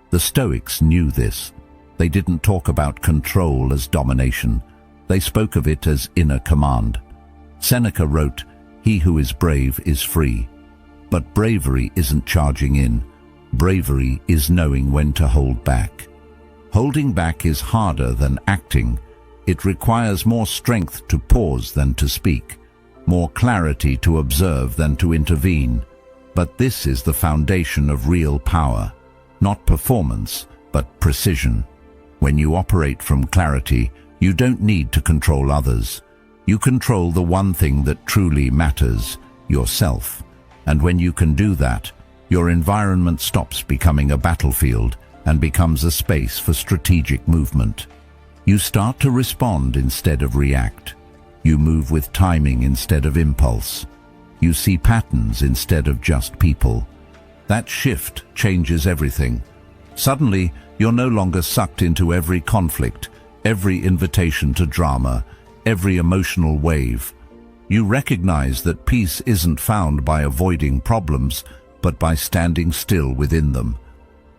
The Stoics knew this. They didn't talk about control as domination. They spoke of it as inner command. Seneca wrote, "He who is brave is free." But bravery isn't charging in. Bravery is knowing when to hold back. Holding back is harder than acting. It requires more strength to pause than to speak, more clarity to observe than to intervene. But this is the foundation of real power, not performance, but precision. When you operate from clarity, you don't need to control others. You control the one thing that truly matters, yourself. And when you can do that, your environment stops becoming a battlefield and becomes a space for strategic movement. You start to respond instead of react. You move with timing instead of impulse. You see patterns instead of just people. That shift changes everything. Suddenly, you're no longer sucked into every conflict, every invitation to drama, every emotional wave. You recognize that peace isn't found by avoiding problems, but by standing still within them.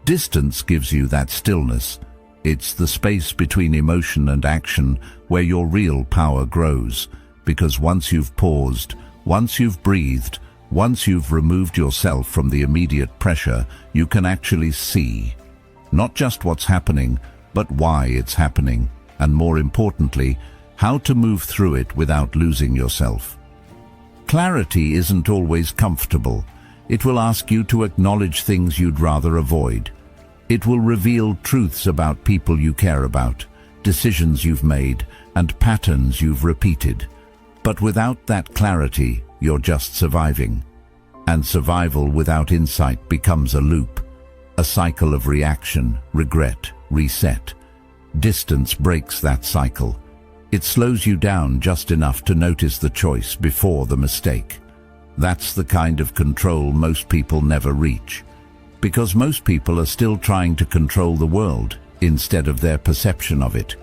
Distance gives you that stillness. It's the space between emotion and action where your real power grows, because once you've paused, once you've breathed, once you've removed yourself from the immediate pressure, you can actually see not just what's happening, but why it's happening, and more importantly, how to move through it without losing yourself. Clarity isn't always comfortable. It will ask you to acknowledge things you'd rather avoid. It will reveal truths about people you care about, decisions you've made, and patterns you've repeated. But without that clarity, you're just surviving. And survival without insight becomes a loop, a cycle of reaction, regret, reset. Distance breaks that cycle. It slows you down just enough to notice the choice before the mistake. That's the kind of control most people never reach, because most people are still trying to control the world instead of their perception of it.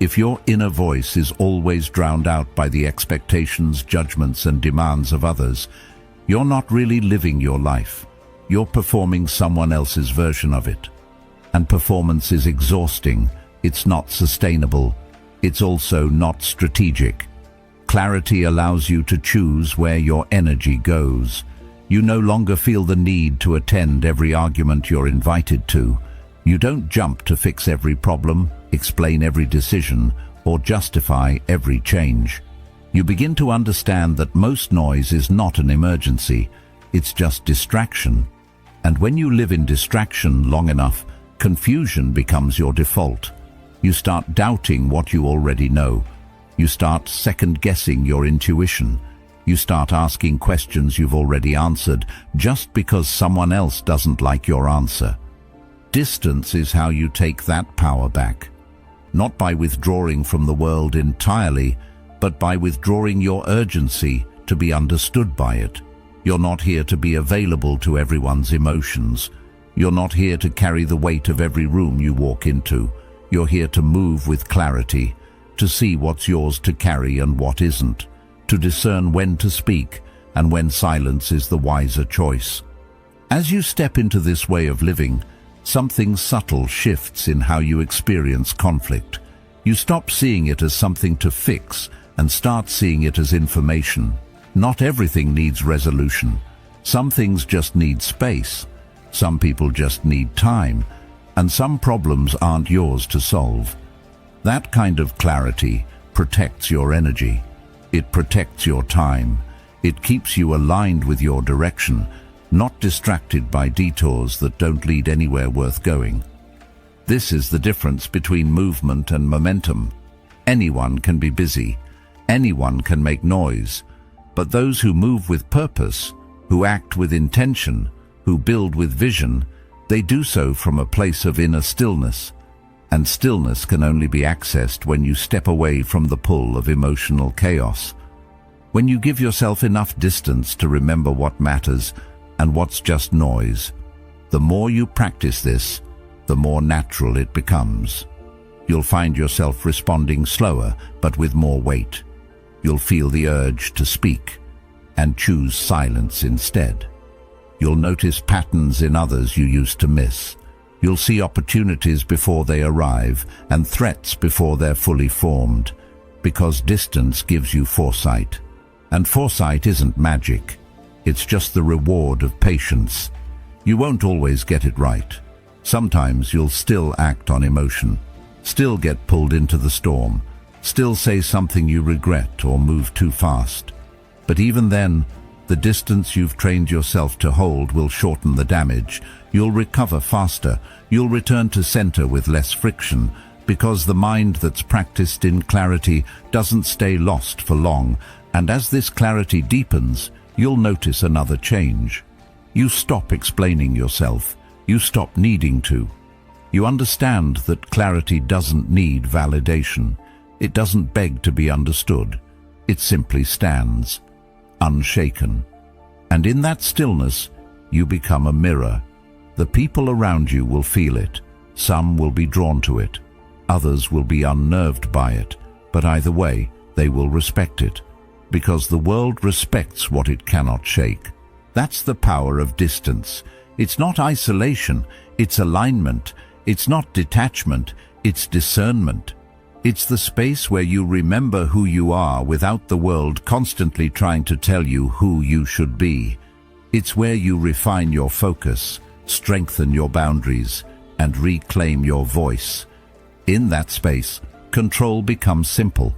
If your inner voice is always drowned out by the expectations, judgments, and demands of others, you're not really living your life. You're performing someone else's version of it. And performance is exhausting. It's not sustainable. It's also not strategic. Clarity allows you to choose where your energy goes. You no longer feel the need to attend every argument you're invited to. You don't jump to fix every problem, explain every decision, or justify every change. You begin to understand that most noise is not an emergency, it's just distraction. And when you live in distraction long enough, confusion becomes your default. You start doubting what you already know. You start second-guessing your intuition. You start asking questions you've already answered just because someone else doesn't like your answer. Distance is how you take that power back. Not by withdrawing from the world entirely, but by withdrawing your urgency to be understood by it. You're not here to be available to everyone's emotions. You're not here to carry the weight of every room you walk into. You're here to move with clarity, to see what's yours to carry and what isn't, to discern when to speak and when silence is the wiser choice. As you step into this way of living, something subtle shifts in how you experience conflict. You stop seeing it as something to fix and start seeing it as information. Not everything needs resolution. Some things just need space. Some people just need time. And some problems aren't yours to solve. That kind of clarity protects your energy. It protects your time. It keeps you aligned with your direction, not distracted by detours that don't lead anywhere worth going. This is the difference between movement and momentum. Anyone can be busy. Anyone can make noise. But those who move with purpose, who act with intention, who build with vision, they do so from a place of inner stillness, and stillness can only be accessed when you step away from the pull of emotional chaos. When you give yourself enough distance to remember what matters and what's just noise, the more you practice this, the more natural it becomes. You'll find yourself responding slower, but with more weight. You'll feel the urge to speak and choose silence instead. You'll notice patterns in others you used to miss. You'll see opportunities before they arrive and threats before they're fully formed, because distance gives you foresight. And foresight isn't magic. It's just the reward of patience. You won't always get it right. Sometimes you'll still act on emotion, still get pulled into the storm, still say something you regret or move too fast. But even then, the distance you've trained yourself to hold will shorten the damage. You'll recover faster. You'll return to center with less friction, because the mind that's practiced in clarity doesn't stay lost for long. And as this clarity deepens, you'll notice another change. You stop explaining yourself. You stop needing to. You understand that clarity doesn't need validation. It doesn't beg to be understood. It simply stands, unshaken. And in that stillness, you become a mirror. The people around you will feel it. Some will be drawn to it. Others will be unnerved by it. But either way, they will respect it, because the world respects what it cannot shake. That's the power of distance. It's not isolation, it's alignment. It's not detachment, it's discernment. It's the space where you remember who you are without the world constantly trying to tell you who you should be. It's where you refine your focus, strengthen your boundaries, and reclaim your voice. In that space, control becomes simple,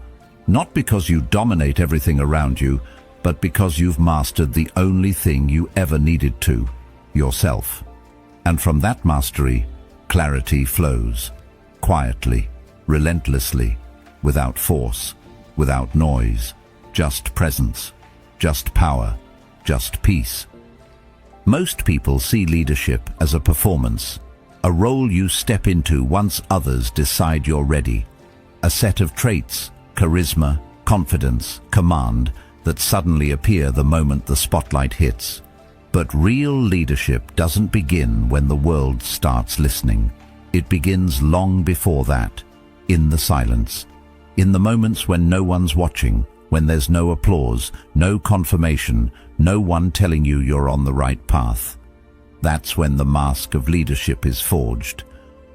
not because you dominate everything around you, but because you've mastered the only thing you ever needed to, yourself. And from that mastery, clarity flows, quietly, relentlessly, without force, without noise, just presence, just power, just peace. Most people see leadership as a performance, a role you step into once others decide you're ready, a set of traits, charisma, confidence, command, that suddenly appear the moment the spotlight hits. But real leadership doesn't begin when the world starts listening. It begins long before that, in the silence, in the moments when no one's watching, when there's no applause, no confirmation, no one telling you you're on the right path. That's when the mask of leadership is forged,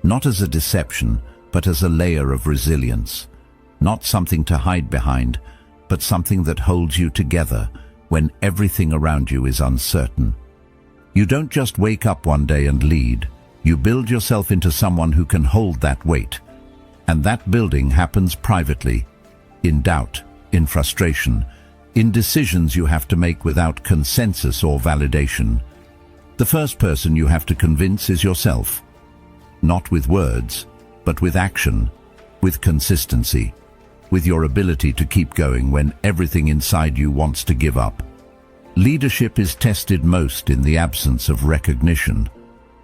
not as a deception, but as a layer of resilience, not something to hide behind, but something that holds you together when everything around you is uncertain. You don't just wake up one day and lead. You build yourself into someone who can hold that weight. And that building happens privately, in doubt, in frustration, in decisions you have to make without consensus or validation. The first person you have to convince is yourself. Not with words, but with action, with consistency, with your ability to keep going when everything inside you wants to give up. Leadership is tested most in the absence of recognition,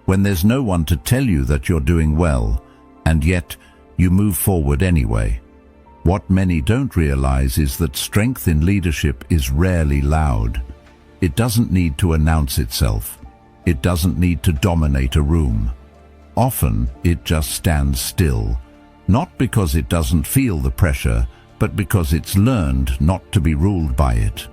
when there's no one to tell you that you're doing well, and yet you move forward anyway. What many don't realize is that strength in leadership is rarely loud. It doesn't need to announce itself. It doesn't need to dominate a room. Often it just stands still, not because it doesn't feel the pressure, but because it's learned not to be ruled by it.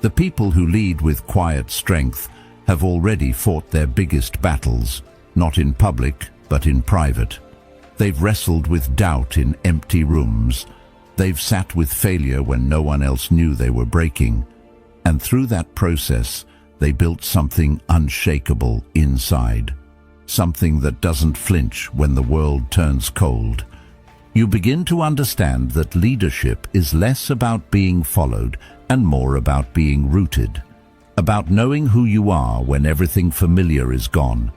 The people who lead with quiet strength have already fought their biggest battles, not in public, but in private. They've wrestled with doubt in empty rooms. They've sat with failure when no one else knew they were breaking. And through that process, they built something unshakable inside. Something that doesn't flinch when the world turns cold. You begin to understand that leadership is less about being followed and more about being rooted. About knowing who you are when everything familiar is gone.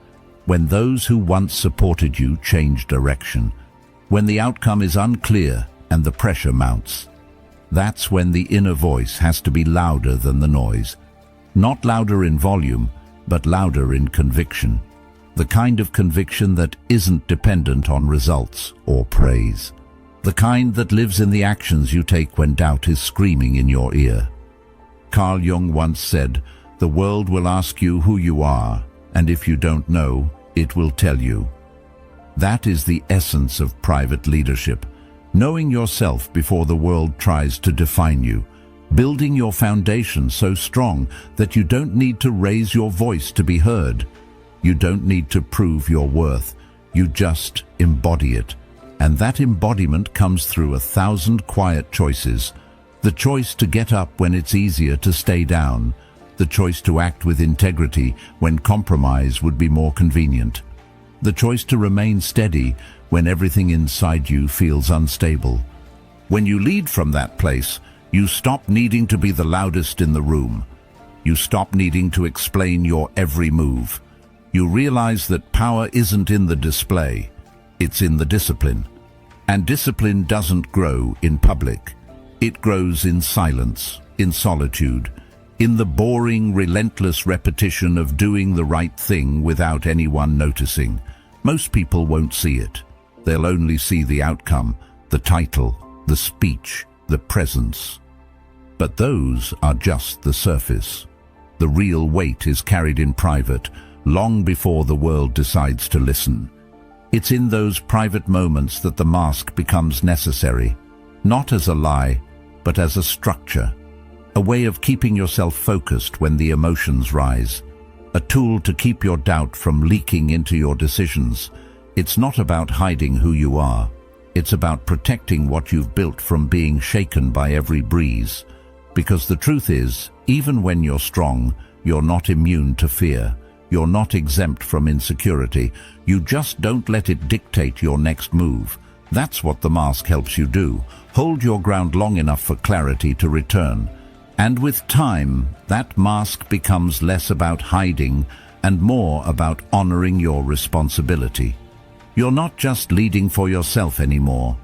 When those who once supported you change direction. When the outcome is unclear and the pressure mounts. That's when the inner voice has to be louder than the noise. Not louder in volume, but louder in conviction. The kind of conviction that isn't dependent on results or praise. The kind that lives in the actions you take when doubt is screaming in your ear. Carl Jung once said, "The world will ask you who you are, and if you don't know, it will tell you." That is the essence of private leadership, knowing yourself before the world tries to define you, building your foundation so strong that you don't need to raise your voice to be heard. You don't need to prove your worth, you just embody it. And that embodiment comes through 1,000 quiet choices. The choice to get up when it's easier to stay down. The choice to act with integrity when compromise would be more convenient. The choice to remain steady when everything inside you feels unstable. When you lead from that place, you stop needing to be the loudest in the room. You stop needing to explain your every move. You realize that power isn't in the display, it's in the discipline. And discipline doesn't grow in public. It grows in silence, in solitude, in the boring, relentless repetition of doing the right thing without anyone noticing. Most people won't see it. They'll only see the outcome, the title, the speech, the presence. But those are just the surface. The real weight is carried in private, long before the world decides to listen. It's in those private moments that the mask becomes necessary, not as a lie, but as a structure, a way of keeping yourself focused when the emotions rise, a tool to keep your doubt from leaking into your decisions. It's not about hiding who you are. It's about protecting what you've built from being shaken by every breeze. Because the truth is, even when you're strong, you're not immune to fear. You're not exempt from insecurity. You just don't let it dictate your next move. That's what the mask helps you do. Hold your ground long enough for clarity to return. And with time, that mask becomes less about hiding and more about honoring your responsibility. You're not just leading for yourself anymore.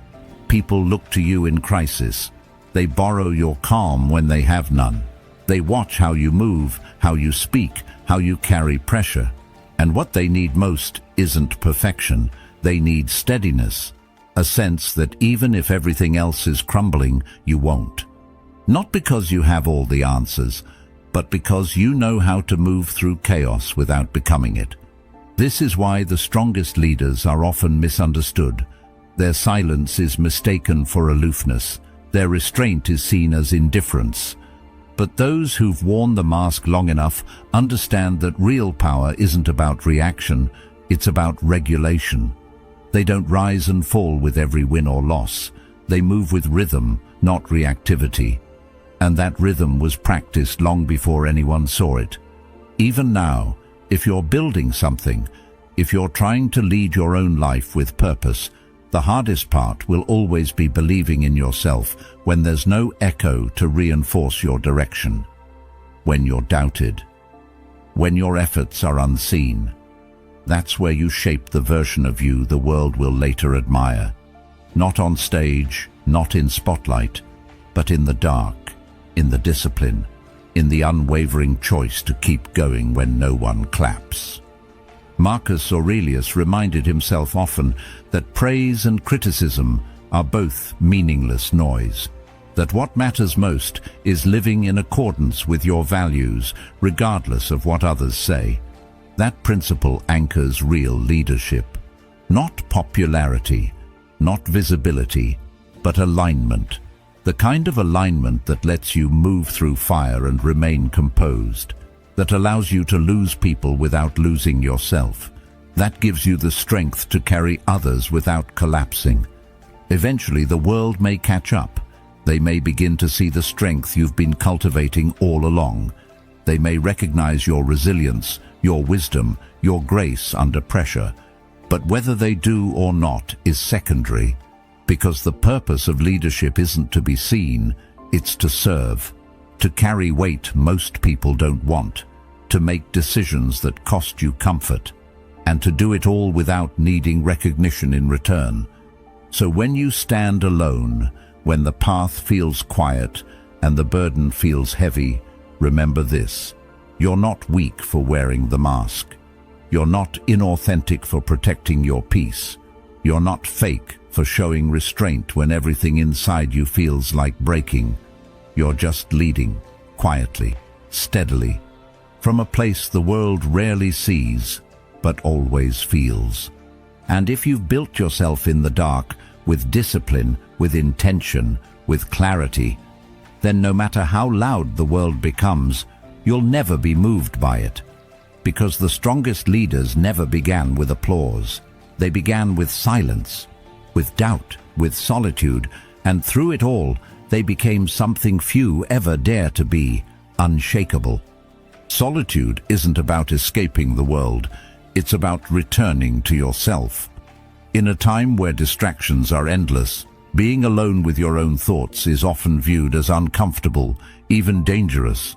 People look to you in crisis. They borrow your calm when they have none. They watch how you move, how you speak, how you carry pressure. And what they need most isn't perfection. They need steadiness, a sense that even if everything else is crumbling, you won't. Not because you have all the answers, but because you know how to move through chaos without becoming it. This is why the strongest leaders are often misunderstood. Their silence is mistaken for aloofness. Their restraint is seen as indifference. But those who've worn the mask long enough understand that real power isn't about reaction, it's about regulation. They don't rise and fall with every win or loss. They move with rhythm, not reactivity. And that rhythm was practiced long before anyone saw it. Even now, if you're building something, if you're trying to lead your own life with purpose, the hardest part will always be believing in yourself when there's no echo to reinforce your direction. When you're doubted. When your efforts are unseen. That's where you shape the version of you the world will later admire. Not on stage, not in spotlight, but in the dark, in the discipline, in the unwavering choice to keep going when no one claps. Marcus Aurelius reminded himself often that praise and criticism are both meaningless noise, that what matters most is living in accordance with your values, regardless of what others say. That principle anchors real leadership. Not popularity, not visibility, but alignment. The kind of alignment that lets you move through fire and remain composed, that allows you to lose people without losing yourself, that gives you the strength to carry others without collapsing. Eventually, the world may catch up. They may begin to see the strength you've been cultivating all along. They may recognize your resilience, your wisdom, your grace under pressure. But whether they do or not is secondary, because the purpose of leadership isn't to be seen, it's to serve, to carry weight most people don't want, to make decisions that cost you comfort, and to do it all without needing recognition in return. So when you stand alone, when the path feels quiet and the burden feels heavy, remember this: You're not weak for wearing the mask. You're not inauthentic for protecting your peace. You're not fake for showing restraint when everything inside you feels like breaking. You're just leading, quietly, steadily, from a place the world rarely sees, but always feels. And if you've built yourself in the dark, with discipline, with intention, with clarity, then no matter how loud the world becomes, you'll never be moved by it. Because the strongest leaders never began with applause. They began with silence, with doubt, with solitude, and through it all, they became something few ever dare to be: unshakable. Solitude isn't about escaping the world, it's about returning to yourself. In a time where distractions are endless, being alone with your own thoughts is often viewed as uncomfortable, even dangerous.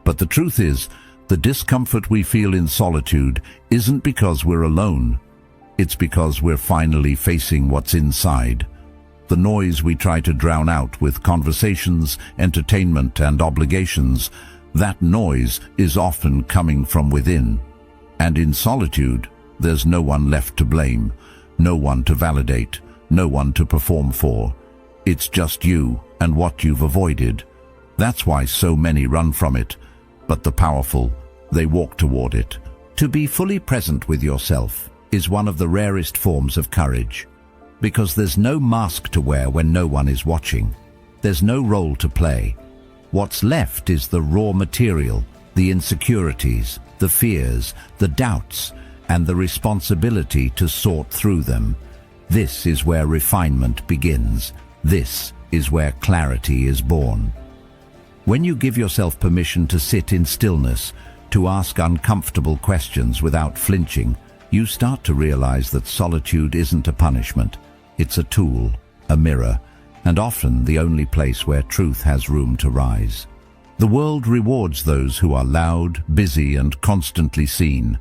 But the truth is, the discomfort we feel in solitude isn't because we're alone. It's because we're finally facing what's inside. The noise we try to drown out with conversations, entertainment, and obligations, that noise is often coming from within. And in solitude, there's no one left to blame, no one to validate, no one to perform for. It's just you and what you've avoided. That's why so many run from it. But the powerful, they walk toward it. To be fully present with yourself is one of the rarest forms of courage, because there's no mask to wear when no one is watching. There's no role to play. What's left is the raw material, the insecurities, the fears, the doubts, and the responsibility to sort through them. This is where refinement begins. This is where clarity is born. When you give yourself permission to sit in stillness, to ask uncomfortable questions without flinching, you start to realize that solitude isn't a punishment. It's a tool, a mirror, and often the only place where truth has room to rise. The world rewards those who are loud, busy, and constantly seen,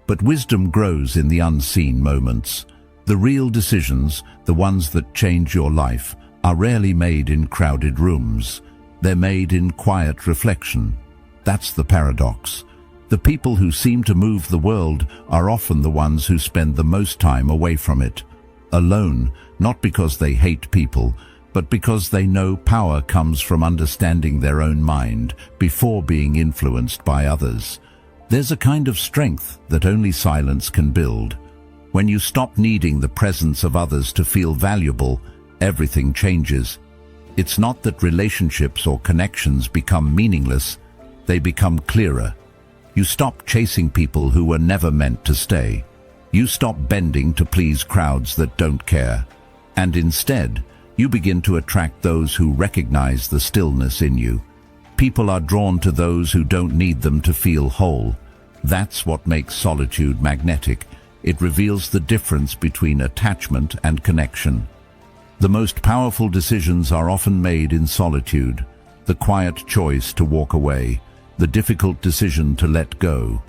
but wisdom grows in the unseen moments. The real decisions, the ones that change your life, are rarely made in crowded rooms. They're made in quiet reflection. That's the paradox. The people who seem to move the world are often the ones who spend the most time away from it. Alone, not because they hate people, but because they know power comes from understanding their own mind before being influenced by others. There's a kind of strength that only silence can build. When you stop needing the presence of others to feel valuable, everything changes. It's not that relationships or connections become meaningless, they become clearer. You stop chasing people who were never meant to stay. You stop bending to please crowds that don't care. And instead, you begin to attract those who recognize the stillness in you. People are drawn to those who don't need them to feel whole. That's what makes solitude magnetic. It reveals the difference between attachment and connection. The most powerful decisions are often made in solitude. The quiet choice to walk away, the difficult decision to let go,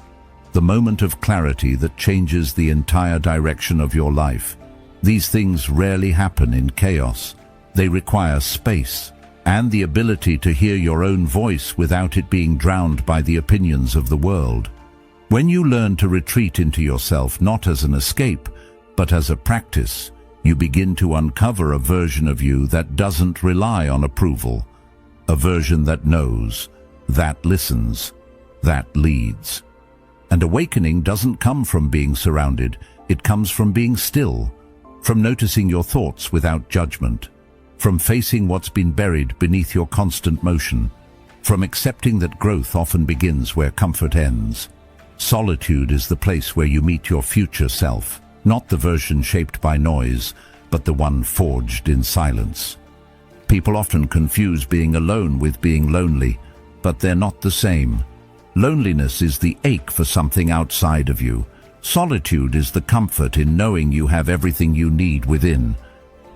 the moment of clarity that changes the entire direction of your life. These things rarely happen in chaos. They require space and the ability to hear your own voice without it being drowned by the opinions of the world. When you learn to retreat into yourself not as an escape, but as a practice, you begin to uncover a version of you that doesn't rely on approval, a version that knows, that listens, that leads. And awakening doesn't come from being surrounded, it comes from being still, from noticing your thoughts without judgment, from facing what's been buried beneath your constant motion, from accepting that growth often begins where comfort ends. Solitude is the place where you meet your future self, not the version shaped by noise, but the one forged in silence. People often confuse being alone with being lonely, but they're not the same. Loneliness is the ache for something outside of you. Solitude is the comfort in knowing you have everything you need within.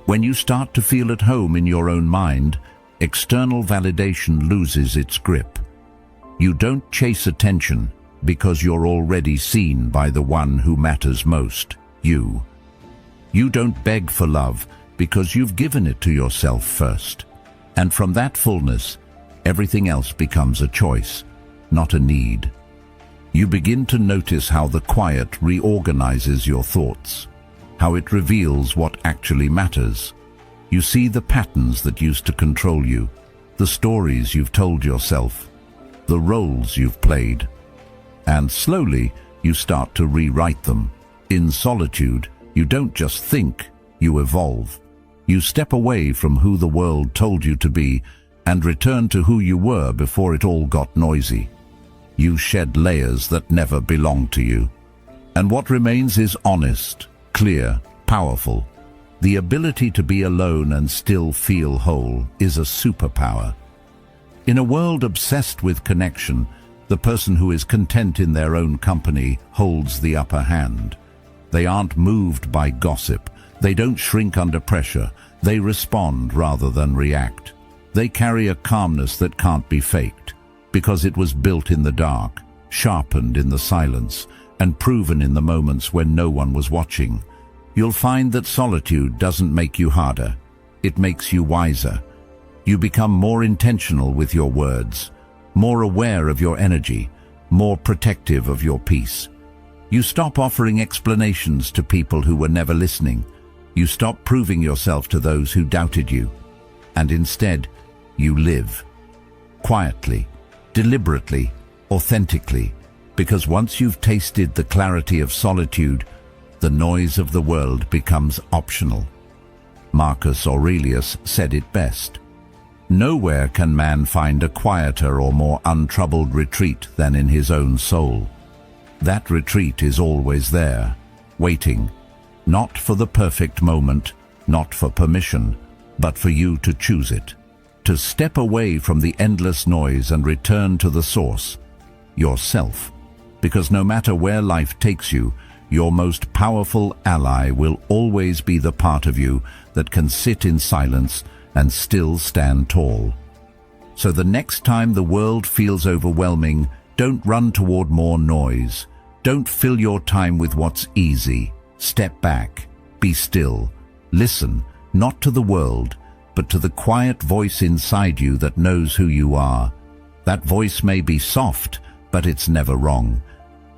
When you start to feel at home in your own mind, external validation loses its grip. You don't chase attention because you're already seen by the one who matters most, you. You don't beg for love because you've given it to yourself first. And from that fullness, everything else becomes a choice, not a need. You begin to notice how the quiet reorganizes your thoughts, how it reveals what actually matters. You see the patterns that used to control you, the stories you've told yourself, the roles you've played, and slowly you start to rewrite them. In solitude, you don't just think, you evolve. You step away from who the world told you to be and return to who you were before it all got noisy. You shed layers that never belonged to you. And what remains is honest, clear, powerful. The ability to be alone and still feel whole is a superpower. In a world obsessed with connection, the person who is content in their own company holds the upper hand. They aren't moved by gossip. They don't shrink under pressure. They respond rather than react. They carry a calmness that can't be faked, because it was built in the dark, sharpened in the silence, and proven in the moments when no one was watching. You'll find that solitude doesn't make you harder. It makes you wiser. You become more intentional with your words, more aware of your energy, more protective of your peace. You stop offering explanations to people who were never listening. You stop proving yourself to those who doubted you. And instead, you live. Quietly, deliberately, authentically. Because once you've tasted the clarity of solitude, the noise of the world becomes optional. Marcus Aurelius said it best. Nowhere can man find a quieter or more untroubled retreat than in his own soul. That retreat is always there, waiting, not for the perfect moment, not for permission, but for you to choose it, to step away from the endless noise and return to the source, yourself. Because no matter where life takes you, your most powerful ally will always be the part of you that can sit in silence and still stand tall. So the next time the world feels overwhelming, don't run toward more noise. Don't fill your time with what's easy. Step back, be still, listen, not to the world, but to the quiet voice inside you that knows who you are. That voice may be soft, but it's never wrong.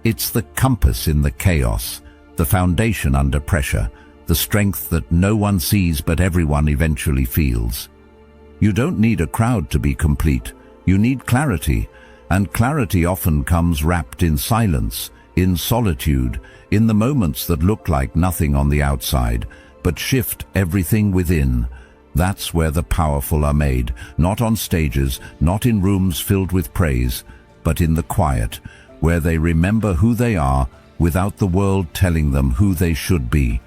It's the compass in the chaos, the foundation under pressure, the strength that no one sees but everyone eventually feels. You don't need a crowd to be complete. You need clarity, and clarity often comes wrapped in silence, in solitude, in the moments that look like nothing on the outside, but shift everything within. That's where the powerful are made, not on stages, not in rooms filled with praise, but in the quiet, where they remember who they are without the world telling them who they should be.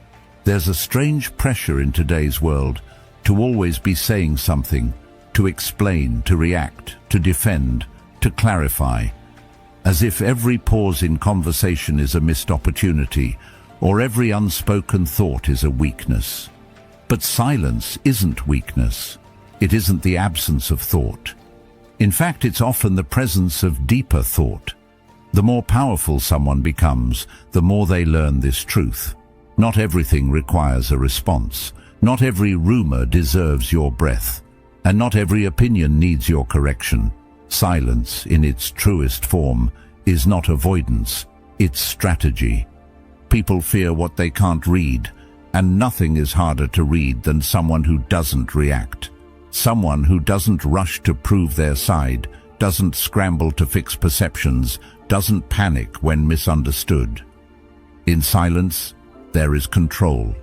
There's a strange pressure in today's world to always be saying something, to explain, to react, to defend, to clarify, as if every pause in conversation is a missed opportunity, or every unspoken thought is a weakness. But silence isn't weakness. It isn't the absence of thought. In fact, it's often the presence of deeper thought. The more powerful someone becomes, the more they learn this truth. Not everything requires a response. Not every rumor deserves your breath. And not every opinion needs your correction. Silence, in its truest form, is not avoidance, it's strategy. People fear what they can't read, and nothing is harder to read than someone who doesn't react. Someone who doesn't rush to prove their side, doesn't scramble to fix perceptions, doesn't panic when misunderstood. In silence, there is control.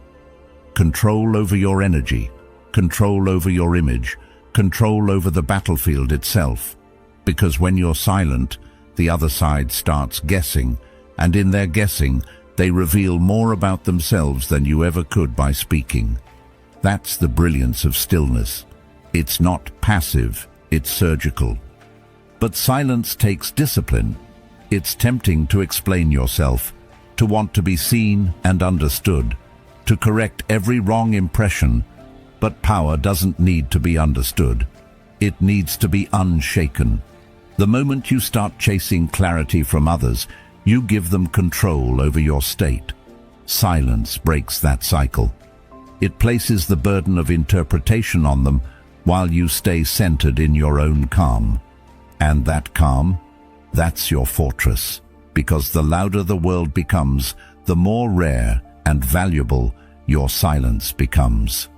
Control over your energy, control over your image, control over the battlefield itself. Because when you're silent, the other side starts guessing, and in their guessing, they reveal more about themselves than you ever could by speaking. That's the brilliance of stillness. It's not passive, it's surgical. But silence takes discipline. It's tempting to explain yourself, to want to be seen and understood, to correct every wrong impression, but power doesn't need to be understood. It needs to be unshaken. The moment you start chasing clarity from others, you give them control over your state. Silence breaks that cycle. It places the burden of interpretation on them while you stay centered in your own calm. And that calm, that's your fortress, because the louder the world becomes, the more rare and valuable your silence becomes.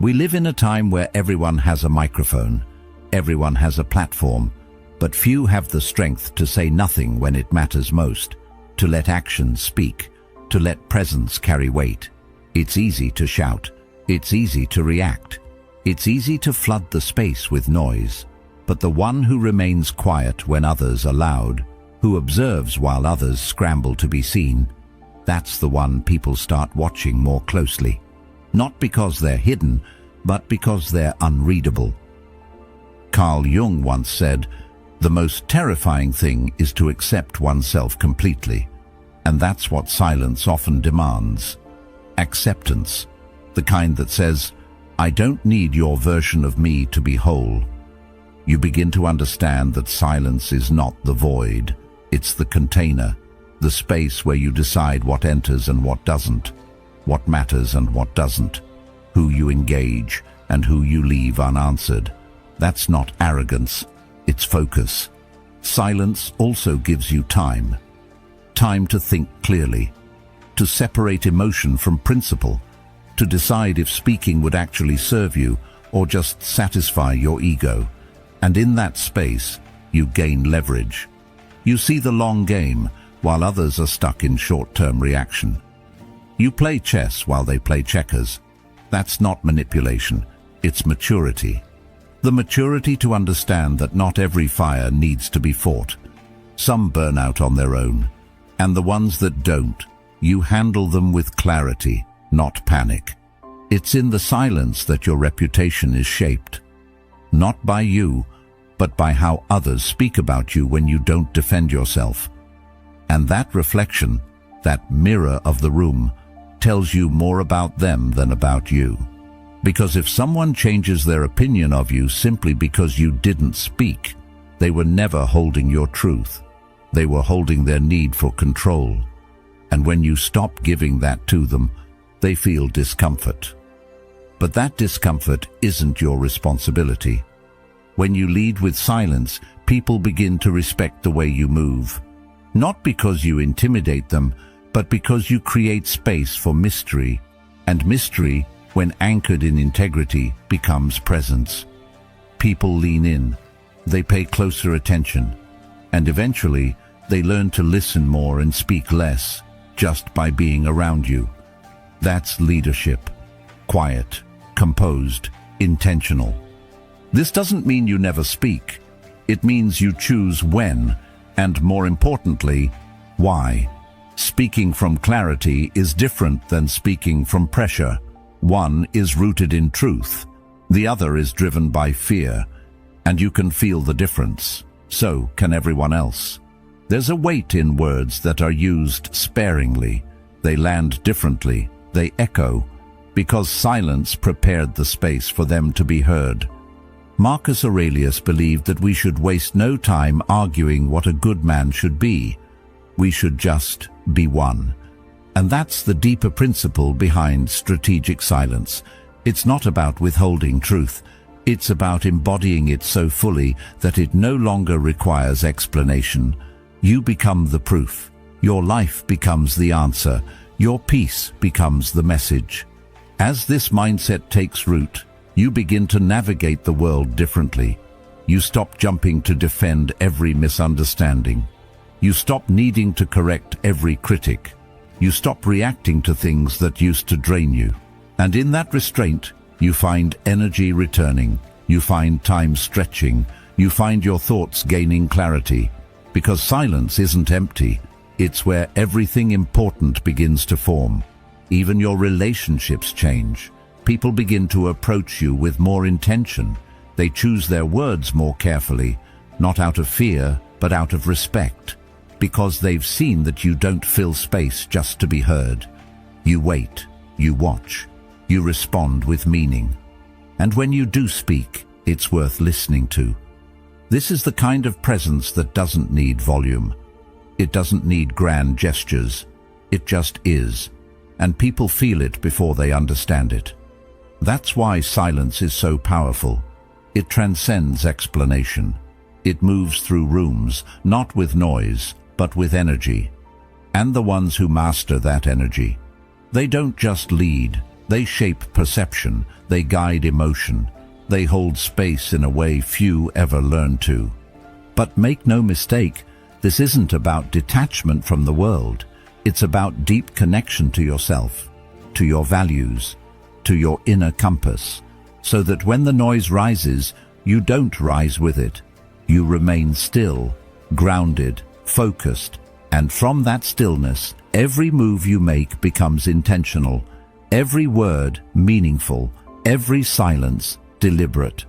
We live in a time where everyone has a microphone, everyone has a platform, but few have the strength to say nothing when it matters most, to let actions speak, to let presence carry weight. It's easy to shout, it's easy to react, it's easy to flood the space with noise, but the one who remains quiet when others are loud, who observes while others scramble to be seen, that's the one people start watching more closely. Not because they're hidden, but because they're unreadable. Carl Jung once said, "The most terrifying thing is to accept oneself completely." And that's what silence often demands. Acceptance, the kind that says, "I don't need your version of me to be whole." You begin to understand that silence is not the void, it's the container, the space where you decide what enters and what doesn't, what matters and what doesn't, who you engage and who you leave unanswered. That's not arrogance, it's focus. Silence also gives you time. Time to think clearly, to separate emotion from principle, to decide if speaking would actually serve you or just satisfy your ego. And in that space, you gain leverage. You see the long game, while others are stuck in short-term reaction. You play chess while they play checkers. That's not manipulation, it's maturity. The maturity to understand that not every fire needs to be fought. Some burn out on their own, and the ones that don't, you handle them with clarity, not panic. It's in the silence that your reputation is shaped. Not by you, but by how others speak about you when you don't defend yourself. And that reflection, that mirror of the room, tells you more about them than about you. Because if someone changes their opinion of you simply because you didn't speak, they were never holding your truth. They were holding their need for control. And when you stop giving that to them, they feel discomfort. But that discomfort isn't your responsibility. When you lead with silence, people begin to respect the way you move. Not because you intimidate them, but because you create space for mystery. And mystery, when anchored in integrity, becomes presence. People lean in, they pay closer attention, and eventually they learn to listen more and speak less, just by being around you. That's leadership. Quiet, composed, intentional. This doesn't mean you never speak. It means you choose when, and more importantly, why. Speaking from clarity is different than speaking from pressure. One is rooted in truth, the other is driven by fear, and you can feel the difference. So can everyone else. There's a weight in words that are used sparingly. They land differently, they echo, because silence prepared the space for them to be heard. Marcus Aurelius believed that we should waste no time arguing what a good man should be. We should just be one. And that's the deeper principle behind strategic silence. It's not about withholding truth. It's about embodying it so fully that it no longer requires explanation. You become the proof. Your life becomes the answer. Your peace becomes the message. As this mindset takes root, you begin to navigate the world differently. You stop jumping to defend every misunderstanding. You stop needing to correct every critic. You stop reacting to things that used to drain you. And in that restraint, you find energy returning. You find time stretching. You find your thoughts gaining clarity. Because silence isn't empty. It's where everything important begins to form. Even your relationships change. People begin to approach you with more intention. They choose their words more carefully, not out of fear, but out of respect. Because they've seen that you don't fill space just to be heard. You wait, you watch, you respond with meaning. And when you do speak, it's worth listening to. This is the kind of presence that doesn't need volume. It doesn't need grand gestures. It just is. And people feel it before they understand it. That's why silence is so powerful. It transcends explanation. It moves through rooms, not with noise, but with energy. And the ones who master that energy, they don't just lead, they shape perception, they guide emotion, they hold space in a way few ever learn to. But make no mistake, this isn't about detachment from the world. It's about deep connection to yourself, to your values, to your inner compass, so that when the noise rises, you don't rise with it. You remain still, grounded, focused, and from that stillness, every move you make becomes intentional, every word meaningful, every silence deliberate.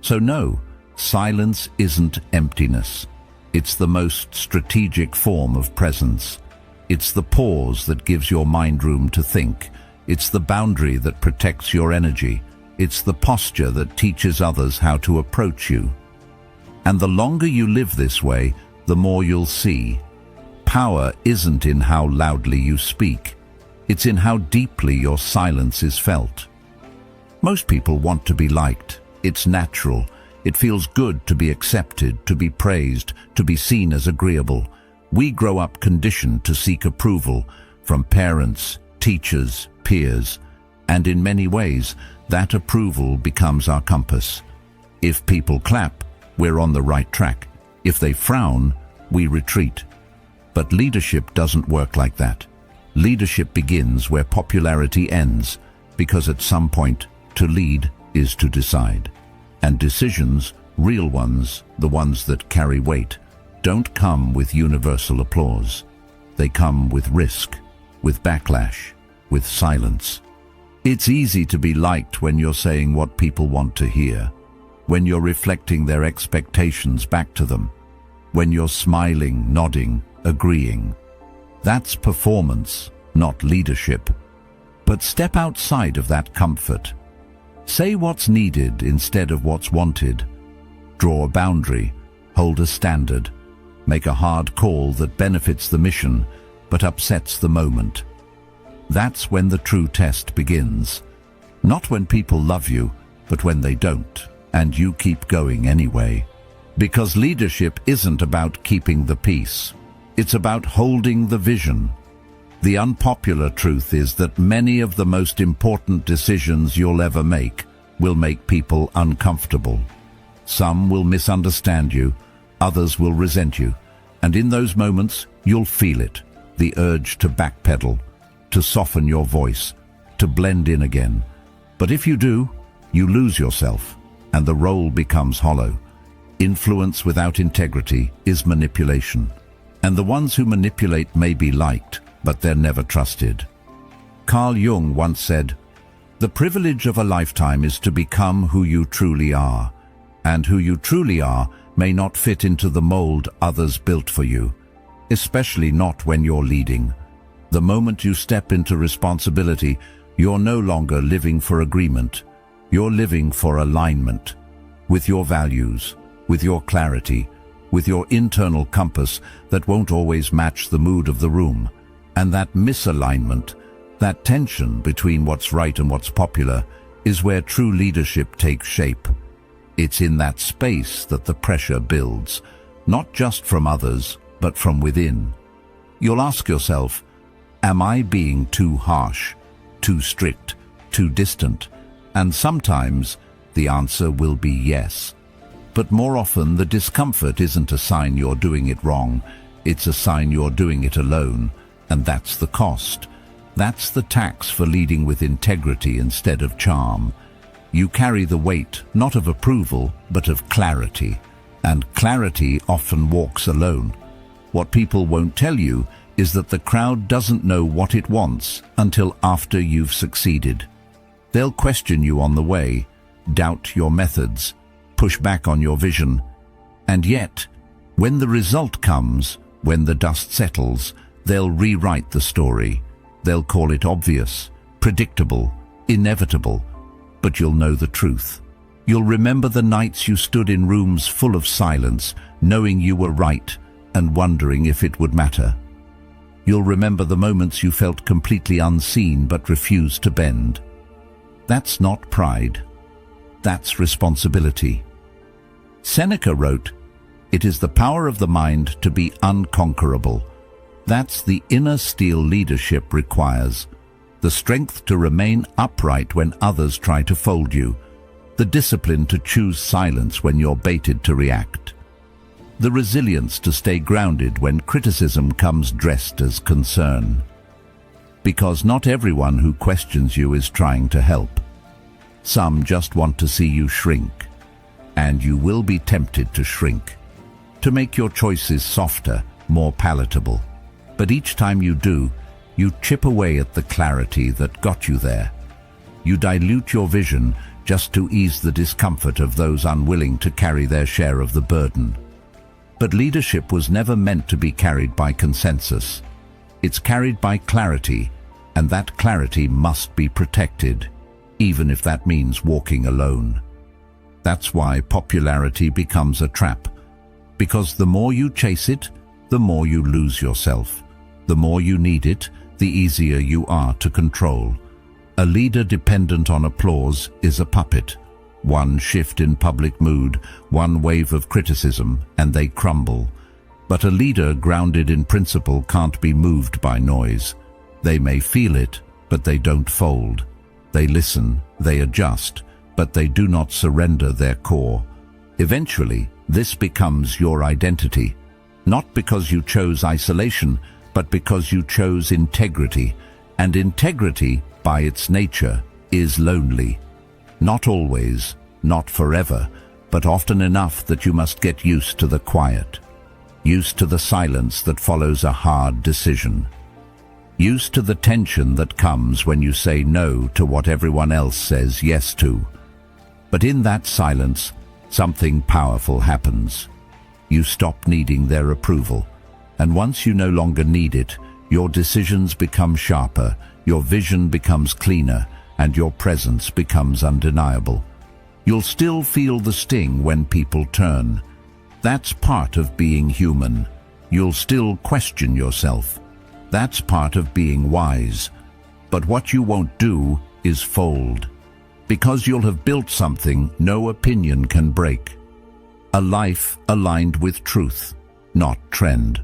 So no, silence isn't emptiness. It's the most strategic form of presence. It's the pause that gives your mind room to think. It's the boundary that protects your energy. It's the posture that teaches others how to approach you. And the longer you live this way, the more you'll see. Power isn't in how loudly you speak. It's in how deeply your silence is felt. Most people want to be liked. It's natural. It feels good to be accepted, to be praised, to be seen as agreeable. We grow up conditioned to seek approval from parents, teachers, peers, and in many ways, that approval becomes our compass. If people clap, we're on the right track. If they frown, we retreat. But leadership doesn't work like that. Leadership begins where popularity ends, because at some point, to lead is to decide. And decisions, real ones, the ones that carry weight, don't come with universal applause. They come with risk, with backlash, with silence. It's easy to be liked when you're saying what people want to hear, when you're reflecting their expectations back to them, when you're smiling, nodding, agreeing. That's performance, not leadership. But step outside of that comfort. Say what's needed instead of what's wanted. Draw a boundary, hold a standard, make a hard call that benefits the mission but upsets the moment. That's when the true test begins. Not when people love you, but when they don't, and you keep going anyway. Because leadership isn't about keeping the peace. It's about holding the vision. The unpopular truth is that many of the most important decisions you'll ever make will make people uncomfortable. Some will misunderstand you, others will resent you, and in those moments you'll feel it, the urge to backpedal, to soften your voice, to blend in again. But if you do, you lose yourself, and the role becomes hollow. Influence without integrity is manipulation, and the ones who manipulate may be liked, but they're never trusted. Carl Jung once said, "The privilege of a lifetime is to become who you truly are, and who you truly are may not fit into the mold others built for you, especially not when you're leading. The moment you step into responsibility, you're no longer living for agreement. You're living for alignment, with your values, with your clarity, with your internal compass that won't always match the mood of the room. And that misalignment, that tension between what's right and what's popular, is where true leadership takes shape. It's in that space that the pressure builds, not just from others, but from within. You'll ask yourself, am I being too harsh, too strict, too distant? And sometimes the answer will be yes. But more often the discomfort isn't a sign you're doing it wrong, it's a sign you're doing it alone. And that's the cost. That's the tax for leading with integrity instead of charm. You carry the weight, not of approval, but of clarity. And clarity often walks alone. What people won't tell you is that the crowd doesn't know what it wants until after you've succeeded. They'll question you on the way, doubt your methods, push back on your vision. And yet, when the result comes, when the dust settles, they'll rewrite the story. They'll call it obvious, predictable, inevitable, but you'll know the truth. You'll remember the nights you stood in rooms full of silence, knowing you were right and wondering if it would matter. You'll remember the moments you felt completely unseen but refused to bend. That's not pride. That's responsibility. Seneca wrote, It is the power of the mind to be unconquerable. That's the inner steel leadership requires. The strength to remain upright when others try to fold you. The discipline to choose silence when you're baited to react. The resilience to stay grounded when criticism comes dressed as concern. Because not everyone who questions you is trying to help. Some just want to see you shrink. And you will be tempted to shrink. To make your choices softer, more palatable. But each time you do, you chip away at the clarity that got you there. You dilute your vision just to ease the discomfort of those unwilling to carry their share of the burden. But leadership was never meant to be carried by consensus. It's carried by clarity, and that clarity must be protected, even if that means walking alone. That's why popularity becomes a trap. Because the more you chase it, the more you lose yourself. The more you need it, the easier you are to control. A leader dependent on applause is a puppet. One shift in public mood, one wave of criticism, and they crumble. But a leader grounded in principle can't be moved by noise. They may feel it, but they don't fold. They listen, they adjust, but they do not surrender their core. Eventually, this becomes your identity. Not because you chose isolation, but because you chose integrity. And integrity, by its nature, is lonely. Not always, not forever, but often enough that you must get used to the quiet. Used to the silence that follows a hard decision. Used to the tension that comes when you say no to what everyone else says yes to. But in that silence, something powerful happens. You stop needing their approval. And once you no longer need it, your decisions become sharper, your vision becomes cleaner, and your presence becomes undeniable. You'll still feel the sting when people turn. That's part of being human. You'll still question yourself. That's part of being wise. But what you won't do is fold. Because you'll have built something no opinion can break. A life aligned with truth, not trend.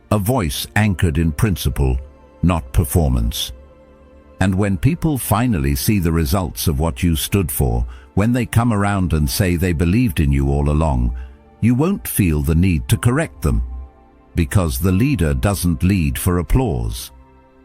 A voice anchored in principle, not performance. And when people finally see the results of what you stood for, when they come around and say they believed in you all along, you won't feel the need to correct them. Because the leader doesn't lead for applause.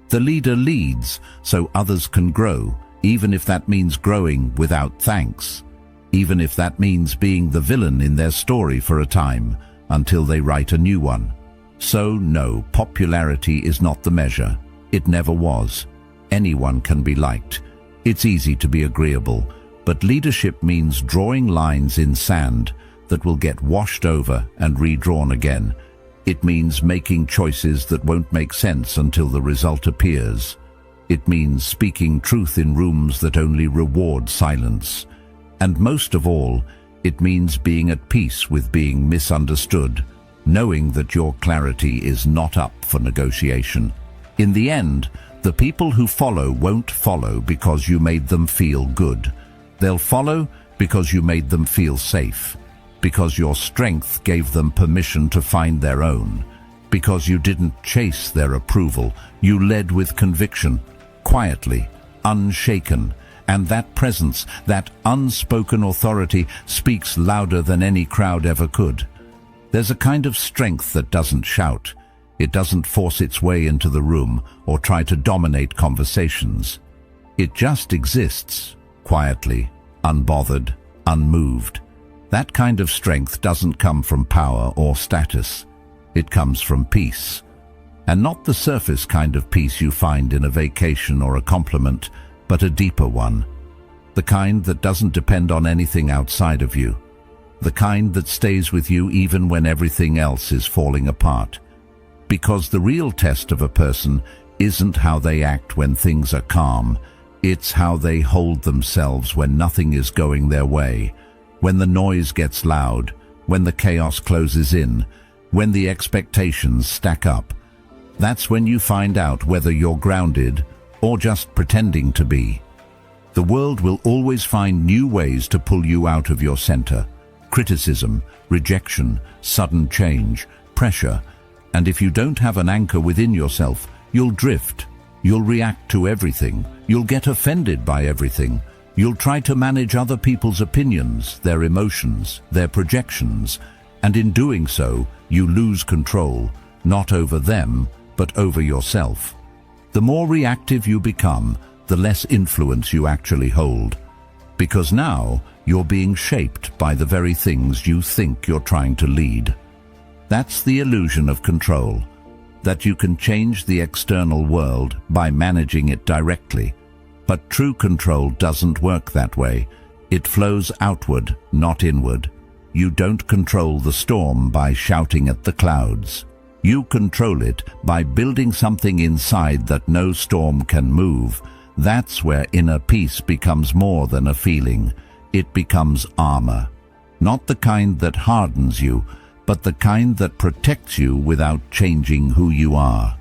The leader leads so others can grow, even if that means growing without thanks. Even if that means being the villain in their story for a time, until they write a new one. So no, popularity is not the measure. It never was. Anyone can be liked. It's easy to be agreeable, but leadership means drawing lines in sand that will get washed over and redrawn again. It means making choices that won't make sense until the result appears. It means speaking truth in rooms that only reward silence. And most of all, it means being at peace with being misunderstood, knowing that your clarity is not up for negotiation. In the end, the people who follow won't follow because you made them feel good. They'll follow because you made them feel safe, because your strength gave them permission to find their own, because you didn't chase their approval, you led with conviction, quietly, unshaken, and that presence, that unspoken authority speaks louder than any crowd ever could. There's a kind of strength that doesn't shout. It doesn't force its way into the room or try to dominate conversations. It just exists, quietly, unbothered, unmoved. That kind of strength doesn't come from power or status. It comes from peace. And not the surface kind of peace you find in a vacation or a compliment, but a deeper one. The kind that doesn't depend on anything outside of you. The kind that stays with you even when everything else is falling apart. Because the real test of a person isn't how they act when things are calm. It's how they hold themselves when nothing is going their way, when the noise gets loud, when the chaos closes in, when the expectations stack up. That's when you find out whether you're grounded or just pretending to be. The world will always find new ways to pull you out of your center. criticism, rejection, sudden change, pressure. And if you don't have an anchor within yourself, you'll drift. You'll react to everything. You'll get offended by everything. You'll try to manage other people's opinions, their emotions, their projections, and in doing so, you lose control, not over them, but over yourself. The more reactive you become, the less influence you actually hold, because now you're being shaped by the very things you think you're trying to lead. That's the illusion of control, that you can change the external world by managing it directly. But true control doesn't work that way. It flows outward, not inward. You don't control the storm by shouting at the clouds. You control it by building something inside that no storm can move. That's where inner peace becomes more than a feeling. It becomes armor. Not the kind that hardens you, but the kind that protects you without changing who you are.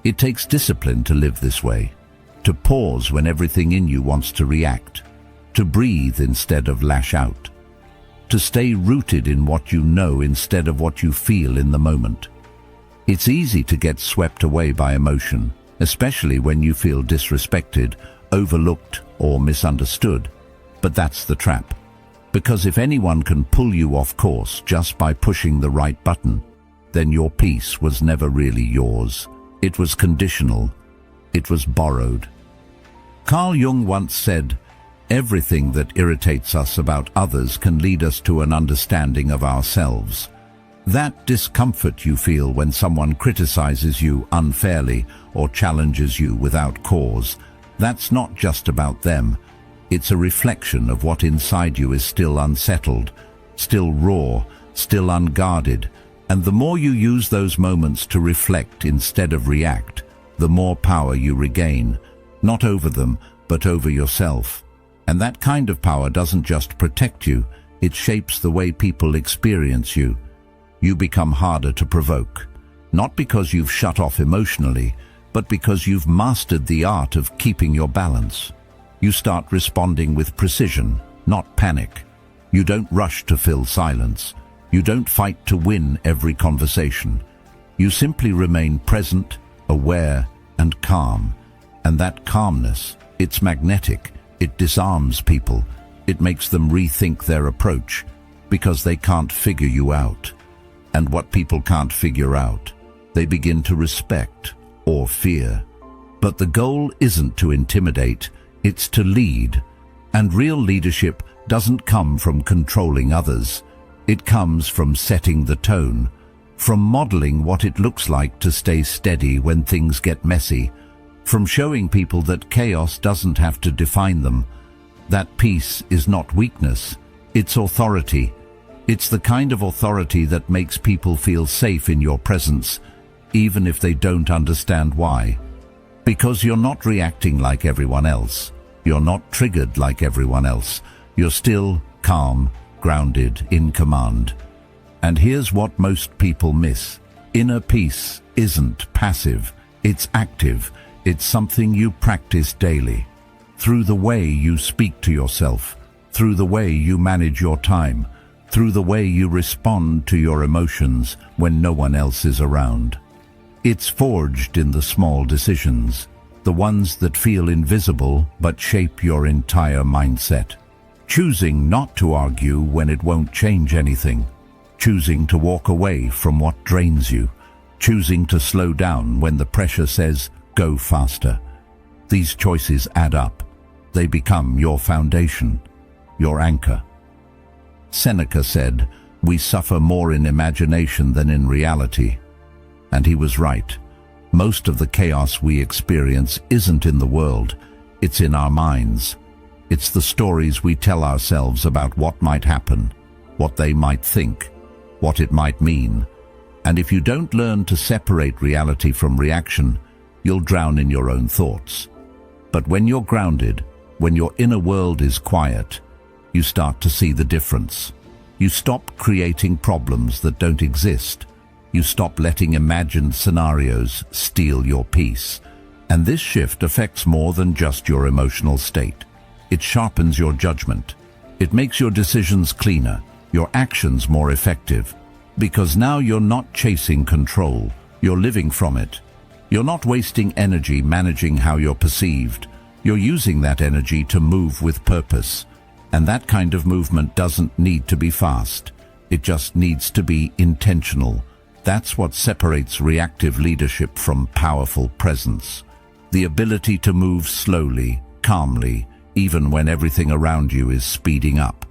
It takes discipline to live this way, to pause when everything in you wants to react, to breathe instead of lash out, to stay rooted in what you know instead of what you feel in the moment. It's easy to get swept away by emotion, especially when you feel disrespected, overlooked, or misunderstood. But that's the trap. Because if anyone can pull you off course just by pushing the right button, then your peace was never really yours. It was conditional. It was borrowed. Carl Jung once said, "Everything that irritates us about others can lead us to an understanding of ourselves." That discomfort you feel when someone criticizes you unfairly or challenges you without cause, that's not just about them. It's a reflection of what inside you is still unsettled, still raw, still unguarded. And the more you use those moments to reflect instead of react, the more power you regain, not over them, but over yourself. And that kind of power doesn't just protect you, it shapes the way people experience you. You become harder to provoke, not because you've shut off emotionally, but because you've mastered the art of keeping your balance. You start responding with precision, not panic. You don't rush to fill silence. You don't fight to win every conversation. You simply remain present, aware, and calm. And that calmness, it's magnetic. It disarms people. It makes them rethink their approach, because they can't figure you out. And what people can't figure out, they begin to respect or fear. But the goal isn't to intimidate, it's to lead. And real leadership doesn't come from controlling others. It comes from setting the tone, from modeling what it looks like to stay steady when things get messy, from showing people that chaos doesn't have to define them. That peace is not weakness, it's authority. It's the kind of authority that makes people feel safe in your presence, even if they don't understand why. Because you're not reacting like everyone else. You're not triggered like everyone else. You're still calm, grounded, in command. And here's what most people miss. Inner peace isn't passive, it's active. It's something you practice daily. Through the way you speak to yourself, through the way you manage your time, through the way you respond to your emotions when no one else is around. It's forged in the small decisions, the ones that feel invisible but shape your entire mindset. Choosing not to argue when it won't change anything. Choosing to walk away from what drains you. Choosing to slow down when the pressure says, go faster. These choices add up. They become your foundation, your anchor. Seneca said, "We suffer more in imagination than in reality." And he was right. Most of the chaos we experience isn't in the world, it's in our minds. It's the stories we tell ourselves about what might happen, what they might think, what it might mean. And if you don't learn to separate reality from reaction, you'll drown in your own thoughts. But when you're grounded, when your inner world is quiet, you start to see the difference. You stop creating problems that don't exist. You stop letting imagined scenarios steal your peace. And this shift affects more than just your emotional state. It sharpens your judgment. It makes your decisions cleaner. your actions more effective. Because now you're not chasing control, you're living from it. You're not wasting energy managing how you're perceived. You're using that energy to move with purpose. And that kind of movement doesn't need to be fast. It just needs to be intentional. That's what separates reactive leadership from powerful presence. The ability to move slowly, calmly, even when everything around you is speeding up.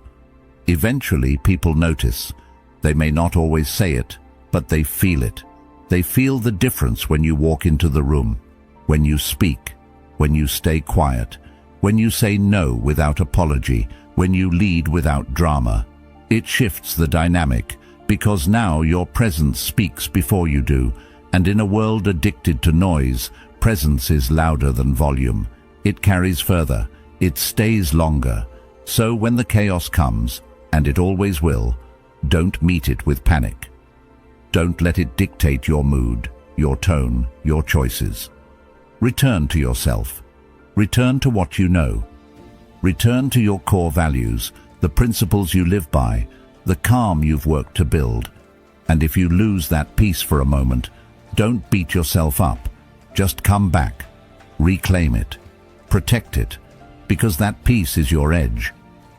Eventually, people notice. They may not always say it, but they feel it. They feel the difference when you walk into the room, when you speak, when you stay quiet, when you say no without apology, when you lead without drama. It shifts the dynamic, because now your presence speaks before you do, and in a world addicted to noise, presence is louder than volume. It carries further, it stays longer. So when the chaos comes, and it always will, don't meet it with panic. Don't let it dictate your mood, your tone, your choices. Return to yourself. Return to what you know. Return to your core values, the principles you live by, the calm you've worked to build. And if you lose that peace for a moment, don't beat yourself up. Just come back. Reclaim it. Protect it. Because that peace is your edge.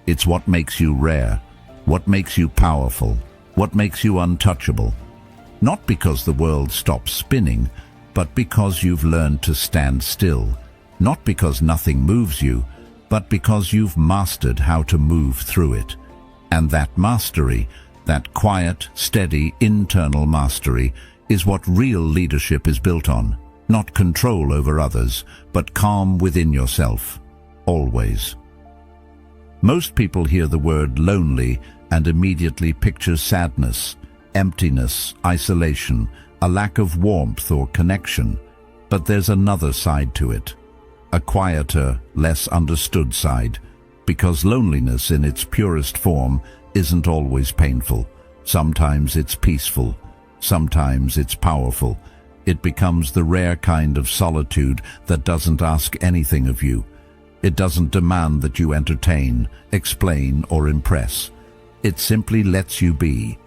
It's what makes you rare, what makes you powerful, what makes you untouchable. Not because the world stops spinning, but because you've learned to stand still. Not because nothing moves you, but because you've mastered how to move through it. And that mastery, that quiet, steady, internal mastery, is what real leadership is built on. Not control over others, but calm within yourself. Always. Most people hear the word lonely and immediately picture sadness, emptiness, isolation, a lack of warmth or connection. But there's another side to it. A quieter, less understood side. Because loneliness in its purest form isn't always painful. Sometimes it's peaceful. Sometimes it's powerful. It becomes the rare kind of solitude that doesn't ask anything of you. It doesn't demand that you entertain, explain, or impress. It simply lets you be.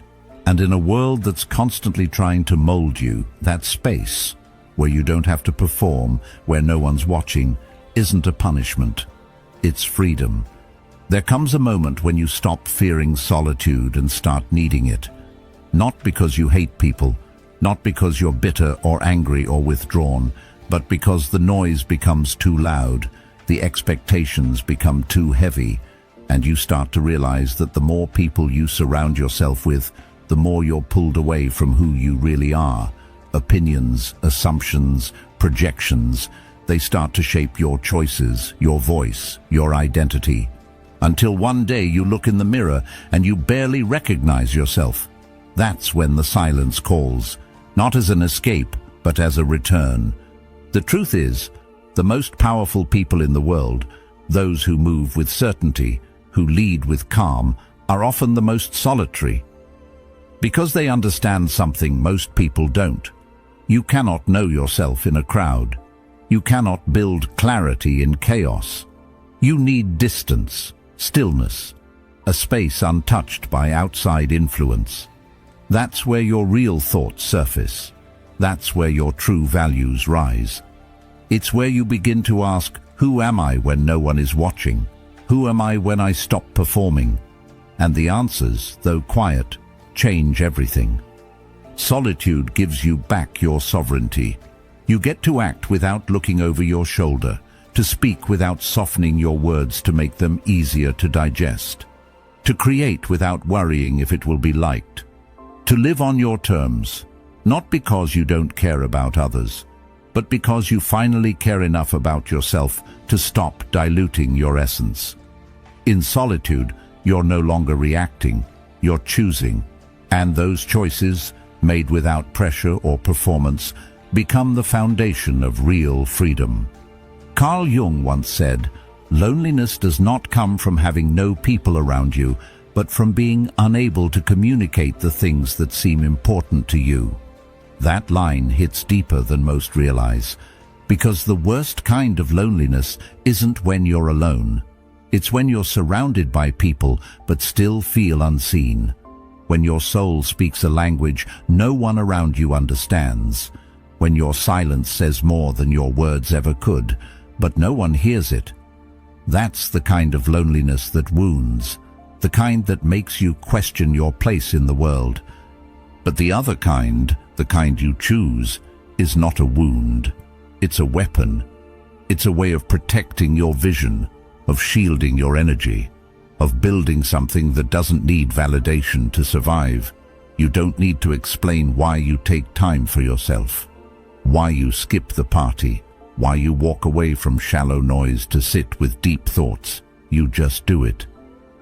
And in a world that's constantly trying to mold you, that space, where you don't have to perform, where no one's watching, isn't a punishment. It's freedom. There comes a moment when you stop fearing solitude and start needing it. Not because you hate people, not because you're bitter or angry or withdrawn, but because the noise becomes too loud, the expectations become too heavy, and you start to realize that the more people you surround yourself with, the more you're pulled away from who you really are. Opinions, assumptions, projections, they start to shape your choices, your voice, your identity. Until one day you look in the mirror and you barely recognize yourself. That's when the silence calls, not as an escape, but as a return. The truth is, the most powerful people in the world, those who move with certainty, who lead with calm, are often the most solitary. Because they understand something most people don't. You cannot know yourself in a crowd. You cannot build clarity in chaos. You need distance, stillness, a space untouched by outside influence. That's where your real thoughts surface. That's where your true values rise. It's where you begin to ask, who am I when no one is watching? Who am I when I stop performing? And the answers, though quiet, change everything. Solitude gives you back your sovereignty. You get to act without looking over your shoulder, to speak without softening your words to make them easier to digest, to create without worrying if it will be liked, to live on your terms, not because you don't care about others, but because you finally care enough about yourself to stop diluting your essence. In solitude, you're no longer reacting, you're choosing, and those choices, made without pressure or performance, become the foundation of real freedom. Carl Jung once said, "Loneliness does not come from having no people around you, but from being unable to communicate the things that seem important to you." That line hits deeper than most realize, because the worst kind of loneliness isn't when you're alone. It's when you're surrounded by people but still feel unseen. When your soul speaks a language no one around you understands. When your silence says more than your words ever could, but no one hears it. That's the kind of loneliness that wounds, the kind that makes you question your place in the world. But the other kind, the kind you choose, is not a wound. It's a weapon. It's a way of protecting your vision, of shielding your energy, of building something that doesn't need validation to survive. You don't need to explain why you take time for yourself, why you skip the party, why you walk away from shallow noise to sit with deep thoughts. You just do it.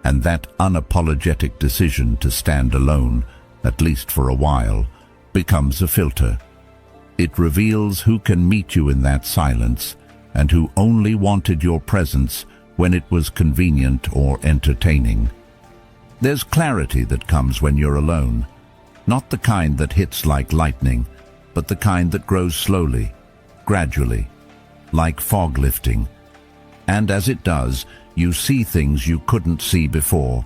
And that unapologetic decision to stand alone, at least for a while, becomes a filter. It reveals who can meet you in that silence and who only wanted your presence when it was convenient or entertaining. There's clarity that comes when you're alone, not the kind that hits like lightning, but the kind that grows slowly, gradually, like fog lifting. And as it does, you see things you couldn't see before.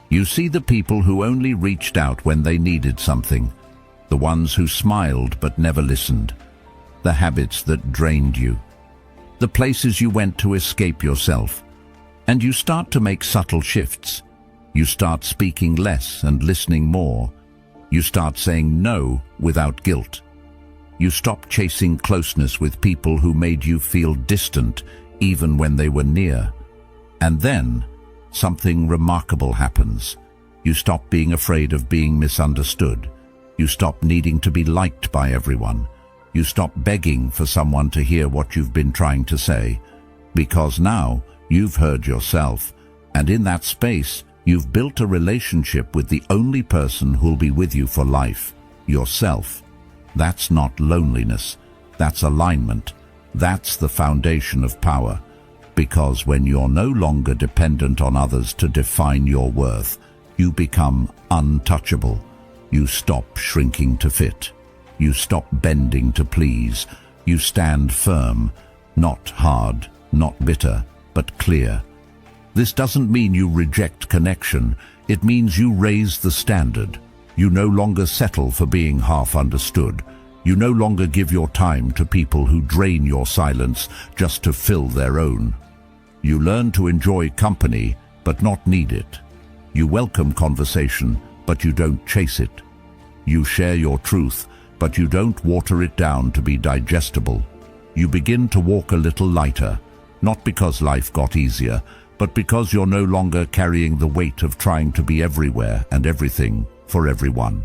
You see the people who only reached out when they needed something, the ones who smiled but never listened, the habits that drained you, the places you went to escape yourself. And you start to make subtle shifts. You start speaking less and listening more. You start saying no without guilt. You stop chasing closeness with people who made you feel distant even when they were near. And then something remarkable happens. You stop being afraid of being misunderstood. You stop needing to be liked by everyone. You stop begging for someone to hear what you've been trying to say. Because now you've heard yourself, and in that space, you've built a relationship with the only person who'll be with you for life, yourself. That's not loneliness. That's alignment. That's the foundation of power. Because when you're no longer dependent on others to define your worth, you become untouchable. You stop shrinking to fit. You stop bending to please. You stand firm, not hard, not bitter, but clear. This doesn't mean you reject connection. It means you raise the standard. You no longer settle for being half understood. You no longer give your time to people who drain your silence just to fill their own. You learn to enjoy company, but not need it. You welcome conversation, but you don't chase it. You share your truth, but you don't water it down to be digestible. You begin to walk a little lighter, not because life got easier, but because you're no longer carrying the weight of trying to be everywhere and everything for everyone.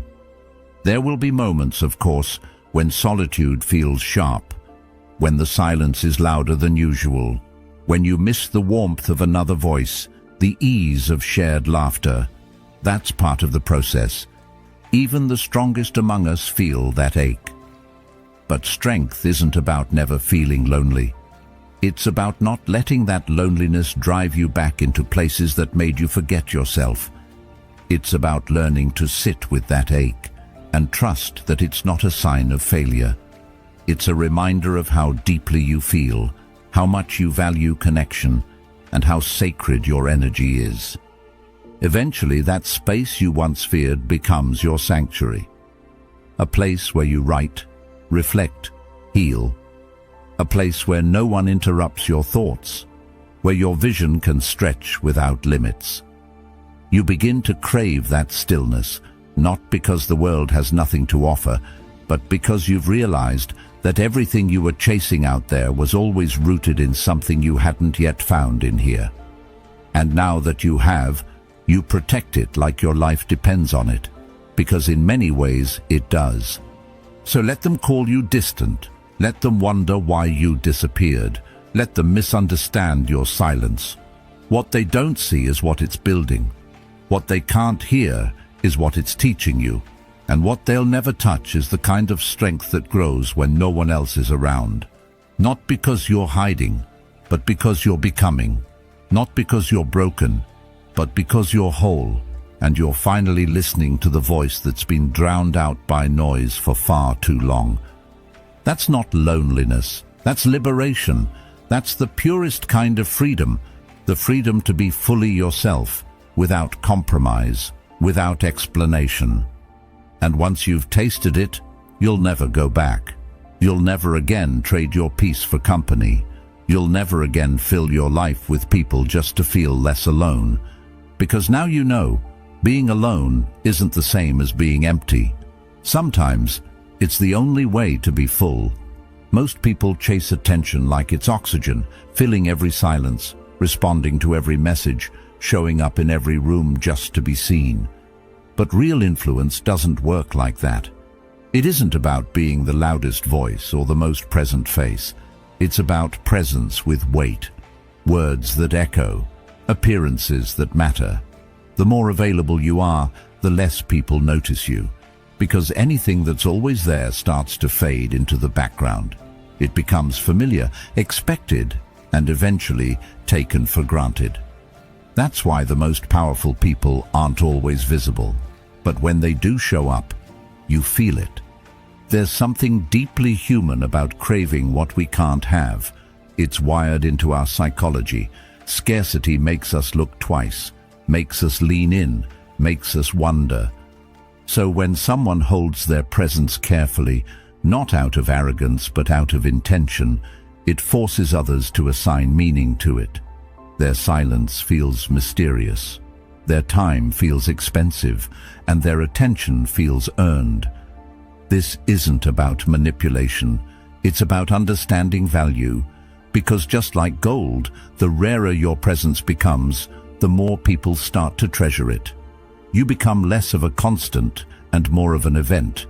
There will be moments, of course, when solitude feels sharp, when the silence is louder than usual, when you miss the warmth of another voice, the ease of shared laughter. That's part of the process. Even the strongest among us feel that ache. But strength isn't about never feeling lonely. It's about not letting that loneliness drive you back into places that made you forget yourself. It's about learning to sit with that ache and trust that it's not a sign of failure. It's a reminder of how deeply you feel, how much you value connection, and how sacred your energy is. Eventually, that space you once feared becomes your sanctuary. A place where you write, reflect, heal. A place where no one interrupts your thoughts, where your vision can stretch without limits. You begin to crave that stillness, not because the world has nothing to offer, but because you've realized that everything you were chasing out there was always rooted in something you hadn't yet found in here. And now that you have, you protect it like your life depends on it, because in many ways it does. So let them call you distant. Let them wonder why you disappeared. Let them misunderstand your silence. What they don't see is what it's building. What they can't hear is what it's teaching you. And what they'll never touch is the kind of strength that grows when no one else is around. Not because you're hiding, but because you're becoming. Not because you're broken, but because you're whole, and you're finally listening to the voice that's been drowned out by noise for far too long. That's not loneliness. That's liberation. That's the purest kind of freedom. the freedom to be fully yourself, without compromise, without explanation. And once you've tasted it, you'll never go back. You'll never again trade your peace for company. You'll never again fill your life with people just to feel less alone. Because now you know, being alone isn't the same as being empty. Sometimes, it's the only way to be full. Most people chase attention like it's oxygen, filling every silence, responding to every message, showing up in every room just to be seen. But real influence doesn't work like that. It isn't about being the loudest voice or the most present face. It's about presence with weight, words that echo, appearances that matter. The more available you are, the less people notice you, because anything that's always there starts to fade into the background. It becomes familiar, expected, and eventually taken for granted. That's why the most powerful people aren't always visible. But when they do show up, you feel it. There's something deeply human about craving what we can't have. It's wired into our psychology. Scarcity makes us look twice, makes us lean in, makes us wonder. So when someone holds their presence carefully, not out of arrogance but out of intention, it forces others to assign meaning to it. Their silence feels mysterious. Their time feels expensive, and their attention feels earned. This isn't about manipulation. It's about understanding value, because just like gold, the rarer your presence becomes, the more people start to treasure it. You become less of a constant and more of an event.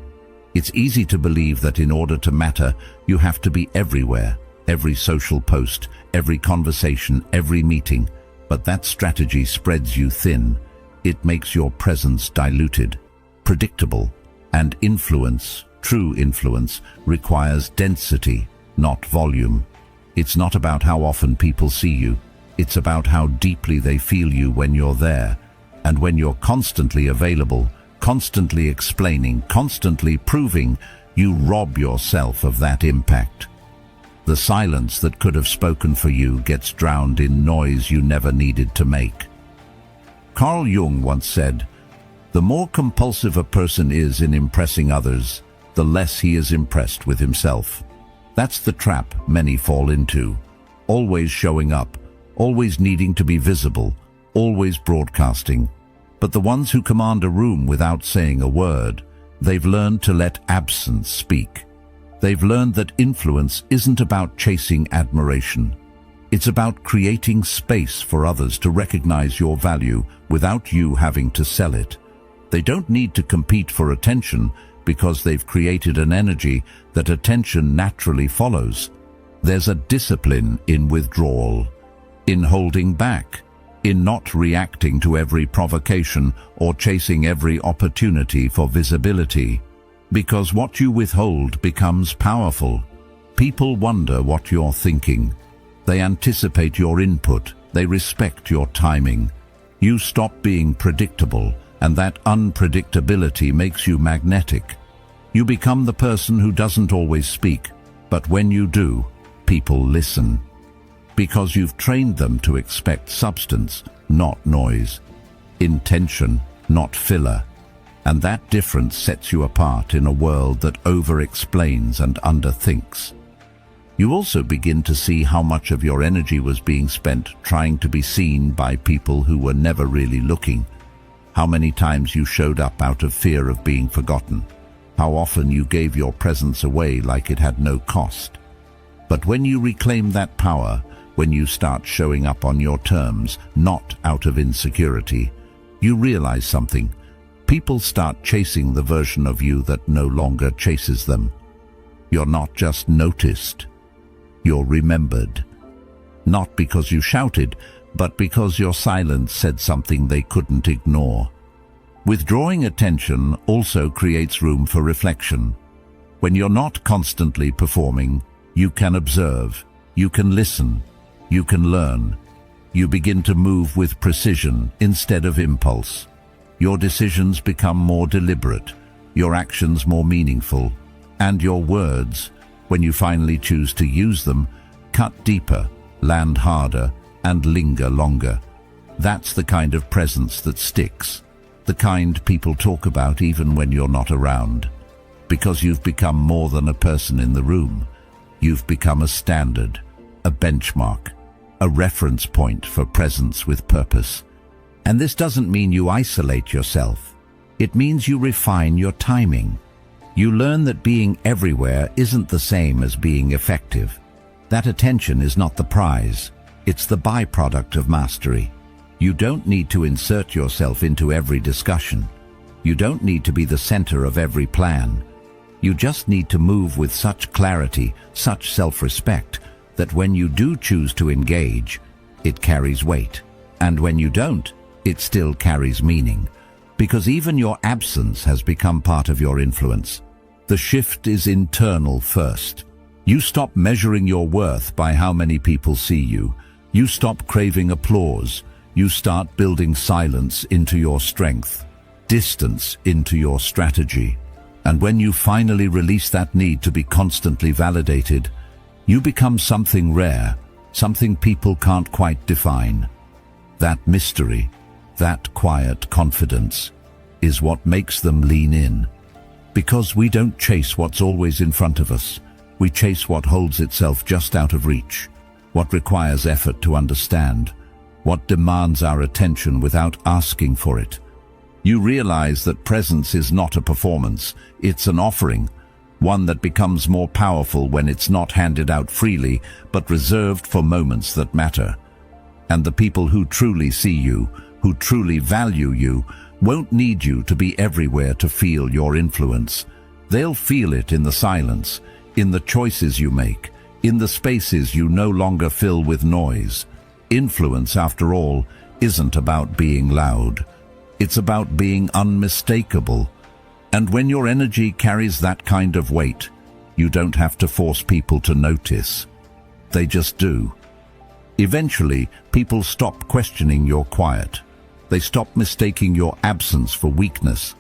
It's easy to believe that in order to matter, you have to be everywhere, every social post, every conversation, every meeting. But that strategy spreads you thin. It makes your presence diluted, predictable, and influence, true influence, requires density, not volume. It's not about how often people see you. It's about how deeply they feel you when you're there. And when you're constantly available, constantly explaining, constantly proving, you rob yourself of that impact. The silence that could have spoken for you gets drowned in noise you never needed to make. Carl Jung once said, "The more compulsive a person is in impressing others, the less he is impressed with himself." That's the trap many fall into. Always showing up, always needing to be visible, always broadcasting. But the ones who command a room without saying a word, they've learned to let absence speak. They've learned that influence isn't about chasing admiration. It's about creating space for others to recognize your value without you having to sell it. They don't need to compete for attention because they've created an energy that attention naturally follows. There's a discipline in withdrawal, in holding back, in not reacting to every provocation or chasing every opportunity for visibility. Because what you withhold becomes powerful. People wonder what you're thinking. They anticipate your input. They respect your timing. You stop being predictable, and that unpredictability makes you magnetic. You become the person who doesn't always speak, but when you do, people listen. Because you've trained them to expect substance, not noise. Intention, not filler. And that difference sets you apart in a world that over-explains and underthinks. You also begin to see how much of your energy was being spent trying to be seen by people who were never really looking. How many times you showed up out of fear of being forgotten. How often you gave your presence away like it had no cost. But when you reclaim that power, when you start showing up on your terms, not out of insecurity, you realize something. People start chasing the version of you that no longer chases them. You're not just noticed. You're remembered. Not because you shouted, but because your silence said something they couldn't ignore. Withdrawing attention also creates room for reflection. When you're not constantly performing, you can observe, you can listen, you can learn. You begin to move with precision instead of impulse. Your decisions become more deliberate, your actions more meaningful, and your words, when you finally choose to use them, cut deeper, land harder, and linger longer. That's the kind of presence that sticks, the kind people talk about even when you're not around. Because you've become more than a person in the room. You've become a standard, a benchmark, a reference point for presence with purpose. And this doesn't mean you isolate yourself. It means you refine your timing. You learn that being everywhere isn't the same as being effective. That attention is not the prize. It's the byproduct of mastery. You don't need to insert yourself into every discussion. You don't need to be the center of every plan. You just need to move with such clarity, such self-respect, that when you do choose to engage, it carries weight. And when you don't, it still carries meaning. Because even your absence has become part of your influence. The shift is internal first. You stop measuring your worth by how many people see you. You stop craving applause. You start building silence into your strength, distance into your strategy. And when you finally release that need to be constantly validated, you become something rare, something people can't quite define. That mystery, that quiet confidence, is what makes them lean in. Because we don't chase what's always in front of us. We chase what holds itself just out of reach, what requires effort to understand, what demands our attention without asking for it. You realize that presence is not a performance, it's an offering, one that becomes more powerful when it's not handed out freely, but reserved for moments that matter. And the people who truly see you, who truly value you, won't need you to be everywhere to feel your influence. They'll feel it in the silence, in the choices you make, in the spaces you no longer fill with noise. Influence, after all, isn't about being loud. It's about being unmistakable. And when your energy carries that kind of weight, you don't have to force people to notice. They just do. Eventually, people stop questioning your quiet. They stop mistaking your absence for weakness.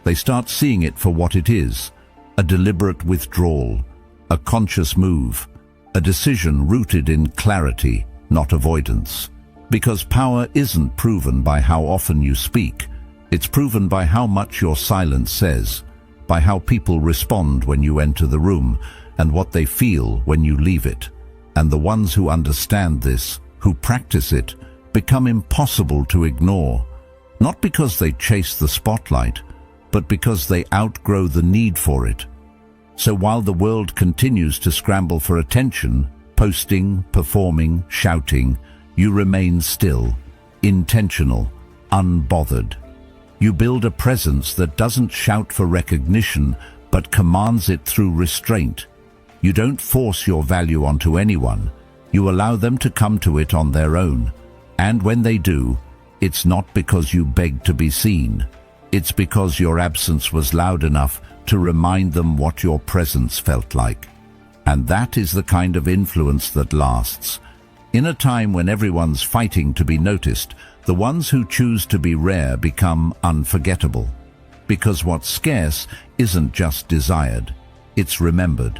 They start seeing it for what it is, a deliberate withdrawal, a conscious move, a decision rooted in clarity, not avoidance. Because power isn't proven by how often you speak. It's proven by how much your silence says, by how people respond when you enter the room, and what they feel when you leave it. And the ones who understand this, who practice it, become impossible to ignore. Not because they chase the spotlight, but because they outgrow the need for it. So while the world continues to scramble for attention, posting, performing, shouting, you remain still, intentional, unbothered. You build a presence that doesn't shout for recognition, but commands it through restraint. You don't force your value onto anyone. You allow them to come to it on their own. And when they do, it's not because you beg to be seen. It's because your absence was loud enough to remind them what your presence felt like. And that is the kind of influence that lasts. In a time when everyone's fighting to be noticed, the ones who choose to be rare become unforgettable. Because what's scarce isn't just desired, it's remembered.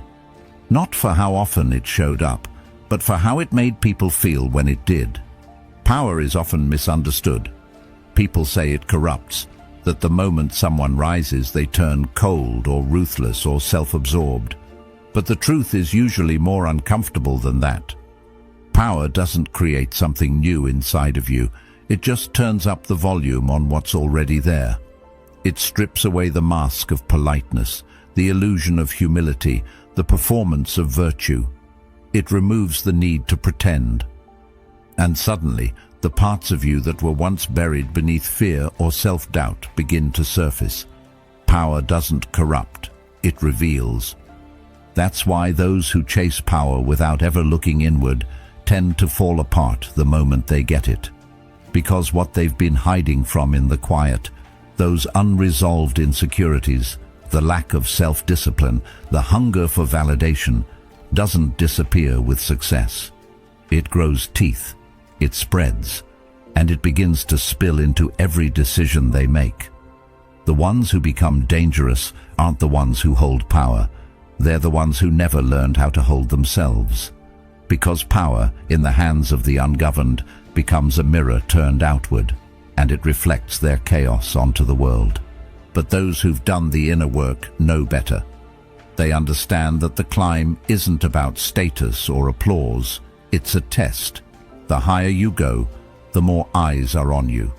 Not for how often it showed up, but for how it made people feel when it did. Power is often misunderstood. People say it corrupts, that the moment someone rises they turn cold or ruthless or self-absorbed. But the truth is usually more uncomfortable than that. Power doesn't create something new inside of you. It just turns up the volume on what's already there. It strips away the mask of politeness, the illusion of humility, the performance of virtue. It removes the need to pretend. And suddenly, the parts of you that were once buried beneath fear or self-doubt begin to surface. Power doesn't corrupt, it reveals. That's why those who chase power without ever looking inward tend to fall apart the moment they get it. Because what they've been hiding from in the quiet, those unresolved insecurities, the lack of self-discipline, the hunger for validation, doesn't disappear with success. It grows teeth, it spreads, and it begins to spill into every decision they make. The ones who become dangerous aren't the ones who hold power. They're the ones who never learned how to hold themselves. because power, in the hands of the ungoverned, becomes a mirror turned outward, and it reflects their chaos onto the world. But those who've done the inner work know better. They understand that the climb isn't about status or applause, it's a test. The higher you go, the more eyes are on you.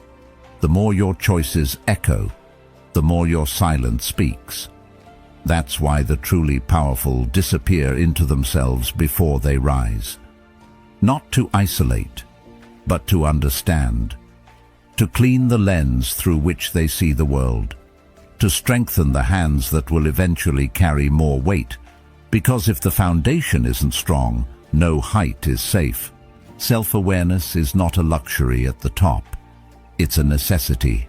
The more your choices echo, the more your silence speaks. That's why the truly powerful disappear into themselves before they rise. Not to isolate, but to understand. To clean the lens through which they see the world. To strengthen the hands that will eventually carry more weight. Because if the foundation isn't strong, no height is safe. Self-awareness is not a luxury at the top. It's a necessity.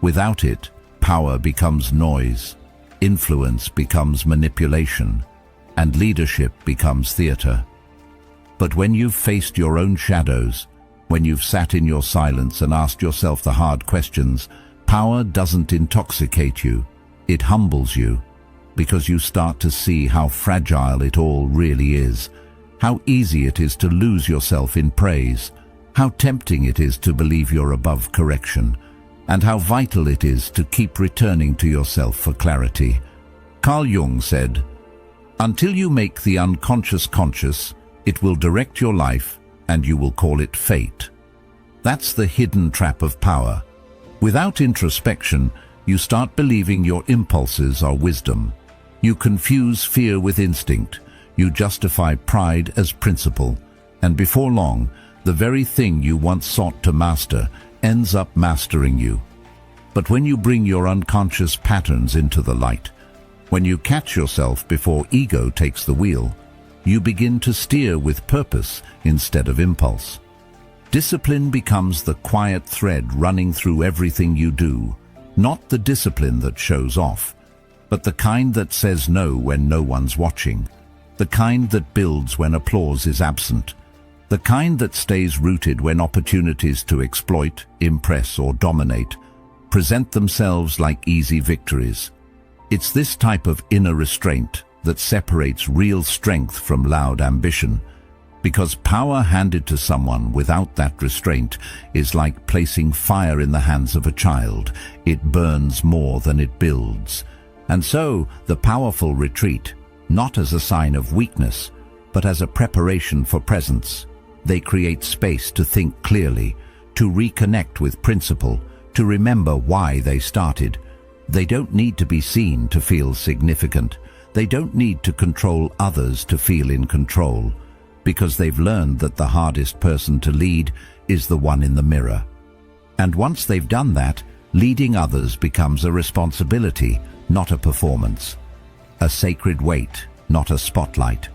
Without it, power becomes noise, influence becomes manipulation, and leadership becomes theater. But when you've faced your own shadows, when you've sat in your silence and asked yourself the hard questions, power doesn't intoxicate you, it humbles you, because you start to see how fragile it all really is, how easy it is to lose yourself in praise, how tempting it is to believe you're above correction, and how vital it is to keep returning to yourself for clarity. Carl Jung said, "Until you make the unconscious conscious, it will direct your life and you will call it fate." That's the hidden trap of power. Without introspection, you start believing your impulses are wisdom. You confuse fear with instinct. You justify pride as principle. And before long, the very thing you once sought to master ends up mastering you. But when you bring your unconscious patterns into the light, when you catch yourself before ego takes the wheel, you begin to steer with purpose instead of impulse. Discipline becomes the quiet thread running through everything you do, not the discipline that shows off, but the kind that says no when no one's watching, the kind that builds when applause is absent, the kind that stays rooted when opportunities to exploit, impress, or dominate present themselves like easy victories. It's this type of inner restraint that separates real strength from loud ambition, because power handed to someone without that restraint is like placing fire in the hands of a child. It burns more than it builds. And so the powerful retreat, not as a sign of weakness, but as a preparation for presence. They create space to think clearly, to reconnect with principle, to remember why they started. They don't need to be seen to feel significant. They don't need to control others to feel in control, because they've learned that the hardest person to lead is the one in the mirror. And once they've done that, leading others becomes a responsibility, not a performance. A sacred weight, not a spotlight.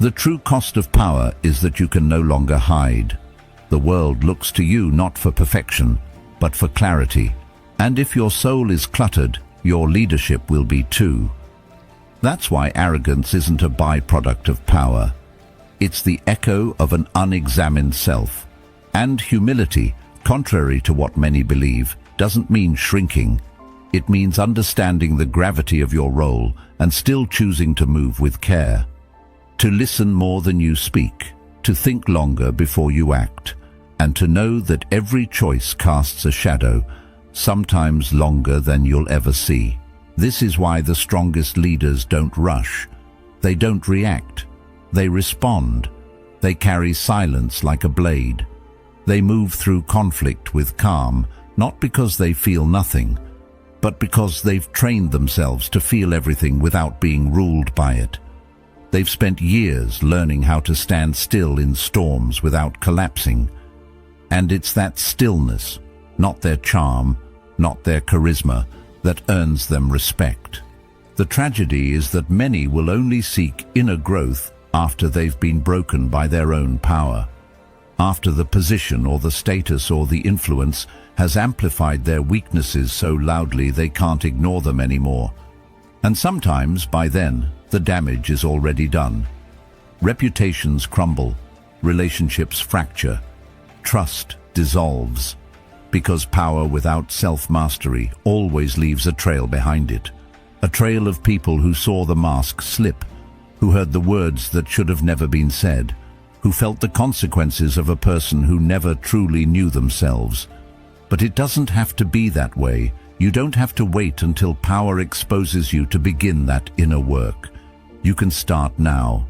The true cost of power is that you can no longer hide. The world looks to you not for perfection, but for clarity. And if your soul is cluttered, your leadership will be too. That's why arrogance isn't a byproduct of power. It's the echo of an unexamined self. And humility, contrary to what many believe, doesn't mean shrinking. It means understanding the gravity of your role and still choosing to move with care. To listen more than you speak, to think longer before you act, and to know that every choice casts a shadow, sometimes longer than you'll ever see. This is why the strongest leaders don't rush. They don't react. They respond. They carry silence like a blade. They move through conflict with calm, not because they feel nothing, but because they've trained themselves to feel everything without being ruled by it. They've spent years learning how to stand still in storms without collapsing. And it's that stillness, not their charm, not their charisma, that earns them respect. The tragedy is that many will only seek inner growth after they've been broken by their own power, after the position or the status or the influence has amplified their weaknesses so loudly they can't ignore them anymore. And sometimes, by then, the damage is already done. Reputations crumble, relationships fracture, trust dissolves, because power without self-mastery always leaves a trail behind it. A trail of people who saw the mask slip, who heard the words that should have never been said, who felt the consequences of a person who never truly knew themselves. But it doesn't have to be that way. You don't have to wait until power exposes you to begin that inner work. You can start now,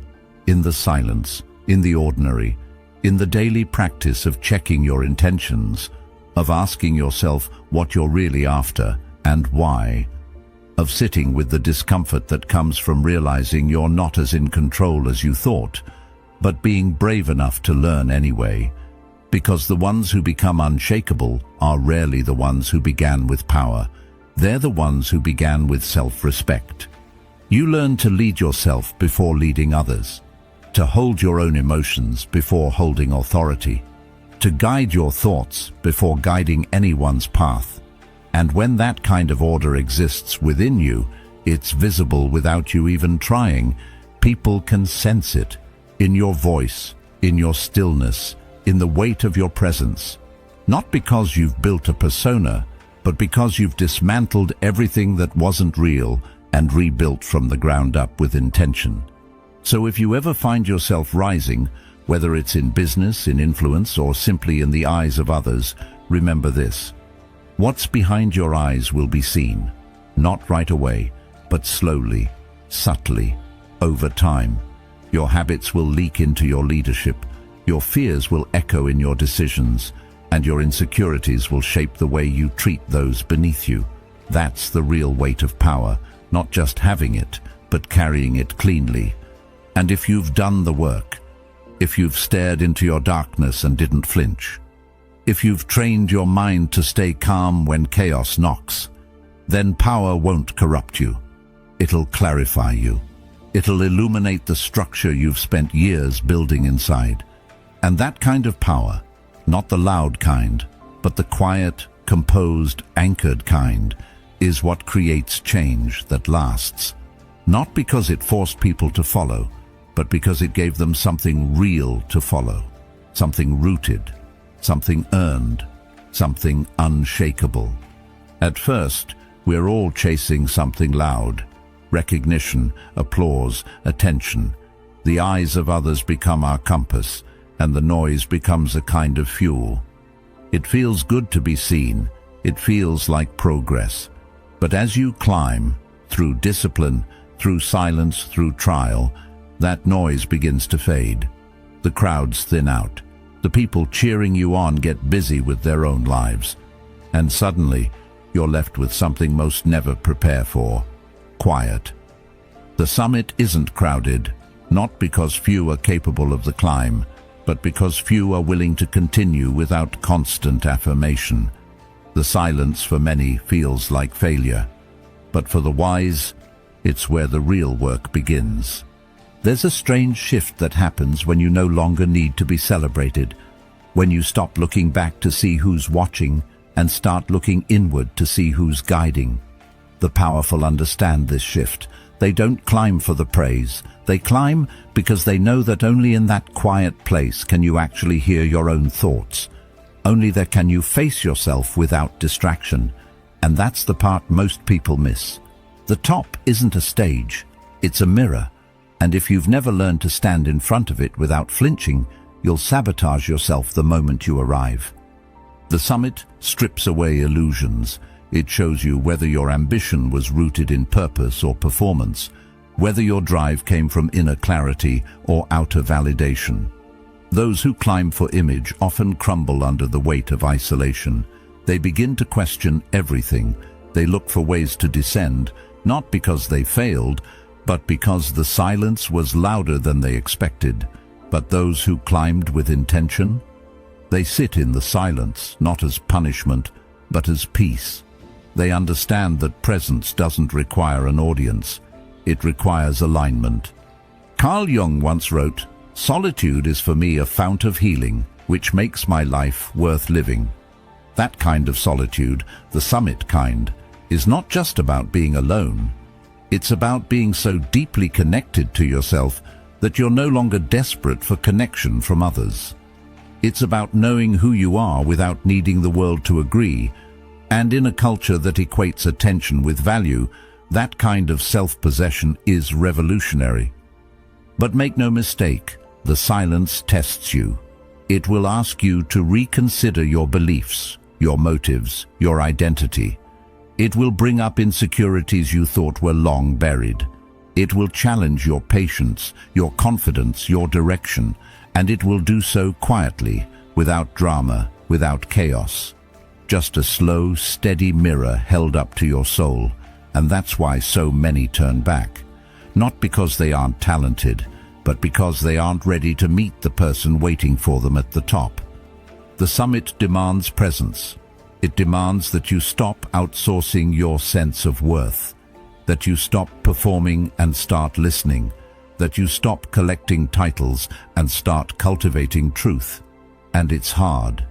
in the silence, in the ordinary, in the daily practice of checking your intentions, of asking yourself what you're really after and why, of sitting with the discomfort that comes from realizing you're not as in control as you thought, but being brave enough to learn anyway, because the ones who become unshakable are rarely the ones who began with power. They're the ones who began with self-respect. You learn to lead yourself before leading others, to hold your own emotions before holding authority, to guide your thoughts before guiding anyone's path. And when that kind of order exists within you, it's visible without you even trying. People can sense it in your voice, in your stillness, in the weight of your presence. Not because you've built a persona, but because you've dismantled everything that wasn't real and rebuilt from the ground up with intention. So if you ever find yourself rising, whether it's in business, in influence, or simply in the eyes of others, remember this. What's behind your eyes will be seen, not right away, but slowly, subtly, over time. Your habits will leak into your leadership, your fears will echo in your decisions, and your insecurities will shape the way you treat those beneath you. That's the real weight of power, not just having it, but carrying it cleanly. And if you've done the work, if you've stared into your darkness and didn't flinch, if you've trained your mind to stay calm when chaos knocks, then power won't corrupt you. It'll clarify you. It'll illuminate the structure you've spent years building inside. And that kind of power, not the loud kind, but the quiet, composed, anchored kind, is what creates change that lasts. Not because it forced people to follow, but because it gave them something real to follow, something rooted, something earned, something unshakable. At first, we're all chasing something loud. Recognition, applause, attention. The eyes of others become our compass, and the noise becomes a kind of fuel. It feels good to be seen. It feels like progress. But as you climb, through discipline, through silence, through trial, that noise begins to fade. The crowds thin out. The people cheering you on get busy with their own lives. And suddenly, you're left with something most never prepare for: quiet. The summit isn't crowded, not because few are capable of the climb, but because few are willing to continue without constant affirmation. The silence for many feels like failure, but for the wise, it's where the real work begins. There's a strange shift that happens when you no longer need to be celebrated, when you stop looking back to see who's watching and start looking inward to see who's guiding. The powerful understand this shift. They don't climb for the praise. They climb because they know that only in that quiet place can you actually hear your own thoughts. Only there can you face yourself without distraction. And that's the part most people miss. The top isn't a stage, it's a mirror. And if you've never learned to stand in front of it without flinching, you'll sabotage yourself the moment you arrive. The summit strips away illusions. It shows you whether your ambition was rooted in purpose or performance, whether your drive came from inner clarity or outer validation. Those who climb for image often crumble under the weight of isolation. They begin to question everything. They look for ways to descend, not because they failed, but because the silence was louder than they expected. But those who climbed with intention, they sit in the silence, not as punishment, but as peace. They understand that presence doesn't require an audience. It requires alignment. Carl Jung once wrote, "Solitude is for me a fount of healing, which makes my life worth living." That kind of solitude, the summit kind, is not just about being alone. It's about being so deeply connected to yourself that you're no longer desperate for connection from others. It's about knowing who you are without needing the world to agree. And in a culture that equates attention with value, that kind of self-possession is revolutionary. But make no mistake, The silence tests you. It will ask you to reconsider your beliefs, your motives, your identity. It will bring up insecurities you thought were long buried. It will challenge your patience, your confidence, your direction, and it will do so quietly, without drama, without chaos. Just a slow, steady mirror held up to your soul, and that's why so many turn back. Not because they aren't talented, but because they aren't ready to meet the person waiting for them at the top. The summit demands presence. It demands that you stop outsourcing your sense of worth, that you stop performing and start listening, that you stop collecting titles and start cultivating truth. And it's hard,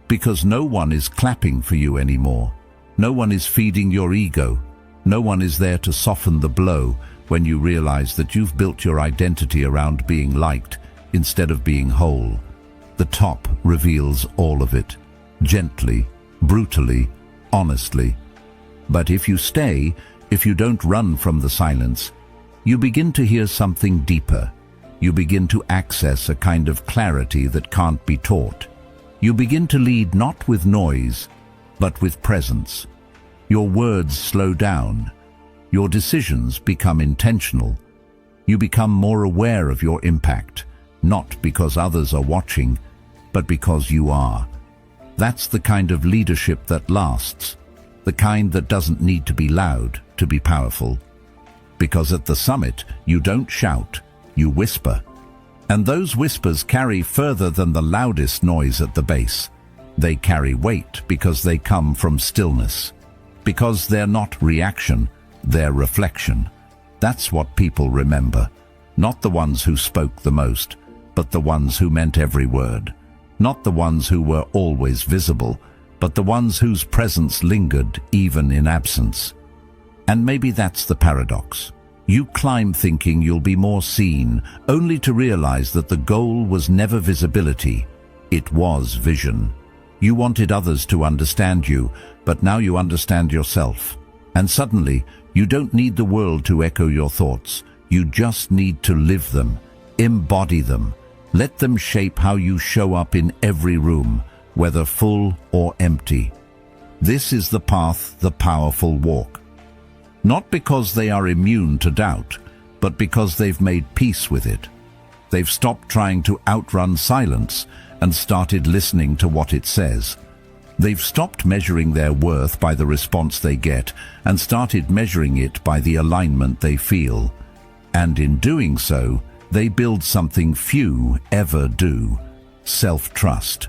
because no one is clapping for you anymore. No one is feeding your ego. No one is there to soften the blow when you realize that you've built your identity around being liked instead of being whole. The top reveals all of it, gently, brutally, honestly. But if you stay, if you don't run from the silence, you begin to hear something deeper. You begin to access a kind of clarity that can't be taught. You begin to lead not with noise, but with presence. Your words slow down. Your decisions become intentional. You become more aware of your impact, not because others are watching, but because you are. That's the kind of leadership that lasts, the kind that doesn't need to be loud to be powerful. Because at the summit, you don't shout, you whisper. And those whispers carry further than the loudest noise at the base. They carry weight because they come from stillness. Because they're not reaction, they're reflection. That's what people remember. Not the ones who spoke the most, but the ones who meant every word. Not the ones who were always visible, but the ones whose presence lingered even in absence. And maybe that's the paradox. You climb thinking you'll be more seen, only to realize that the goal was never visibility. It was vision. You wanted others to understand you, but now you understand yourself. And suddenly, you don't need the world to echo your thoughts. You just need to live them, embody them. Let them shape how you show up in every room, whether full or empty. This is the path the powerful walk. Not because they are immune to doubt, but because they've made peace with it. They've stopped trying to outrun silence and started listening to what it says. They've stopped measuring their worth by the response they get and started measuring it by the alignment they feel. And in doing so, they build something few ever do: self-trust.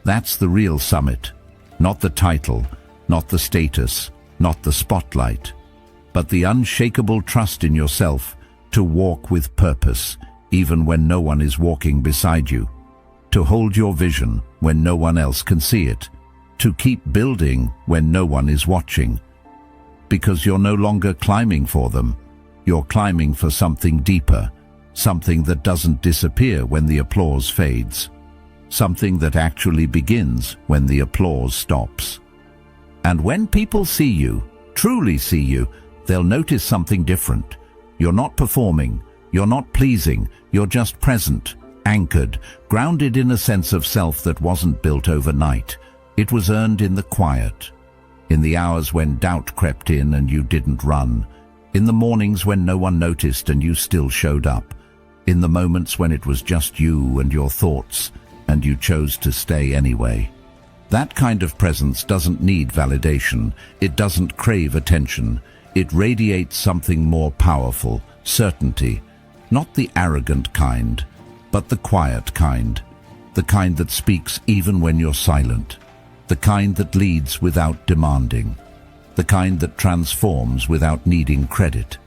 That's the real summit. Not the title, not the status, not the spotlight, but the unshakable trust in yourself to walk with purpose, even when no one is walking beside you. To hold your vision when no one else can see it. To keep building when no one is watching. Because you're no longer climbing for them. You're climbing for something deeper, something that doesn't disappear when the applause fades. Something that actually begins when the applause stops. And when people see you, truly see you, they'll notice something different. You're not performing, you're not pleasing, you're just present, anchored, grounded in a sense of self that wasn't built overnight. It was earned in the quiet, in the hours when doubt crept in and you didn't run, in the mornings when no one noticed and you still showed up, in the moments when it was just you and your thoughts, and you chose to stay anyway. That kind of presence doesn't need validation. It doesn't crave attention. It radiates something more powerful, certainty. Not the arrogant kind, but the quiet kind. The kind that speaks even when you're silent. The kind that leads without demanding. The kind that transforms without needing credit.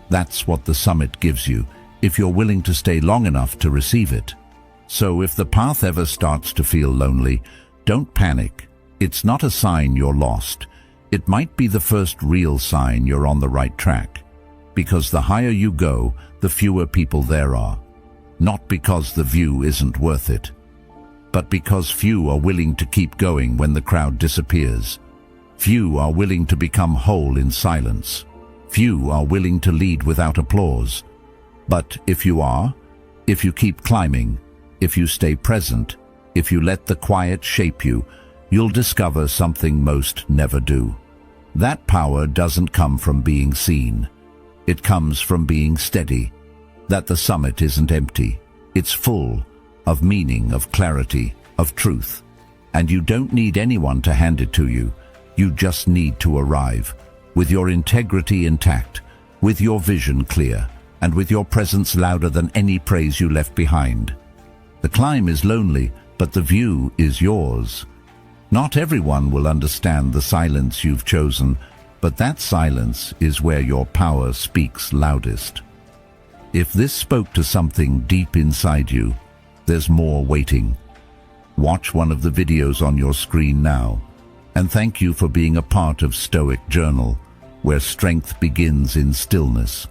That's what the summit gives you, if you're willing to stay long enough to receive it. So if the path ever starts to feel lonely, don't panic. It's not a sign you're lost. It might be the first real sign you're on the right track. Because the higher you go, the fewer people there are. Not because the view isn't worth it, but because few are willing to keep going when the crowd disappears. Few are willing to become whole in silence. Few are willing to lead without applause. But if you are, If you keep climbing, if you stay present, if you let the quiet shape you, you'll discover something most never do. That power doesn't come from being seen. It comes from being steady, that the summit isn't empty. It's full of meaning, of clarity, of truth. And you don't need anyone to hand it to you. You just need to arrive, with your integrity intact, with your vision clear, and with your presence louder than any praise you left behind. The climb is lonely, but the view is yours. Not everyone will understand the silence you've chosen, but that silence is where your power speaks loudest. If this spoke to something deep inside you, there's more waiting. Watch one of the videos on your screen now, and thank you for being a part of Stoic Journal, where strength begins in stillness.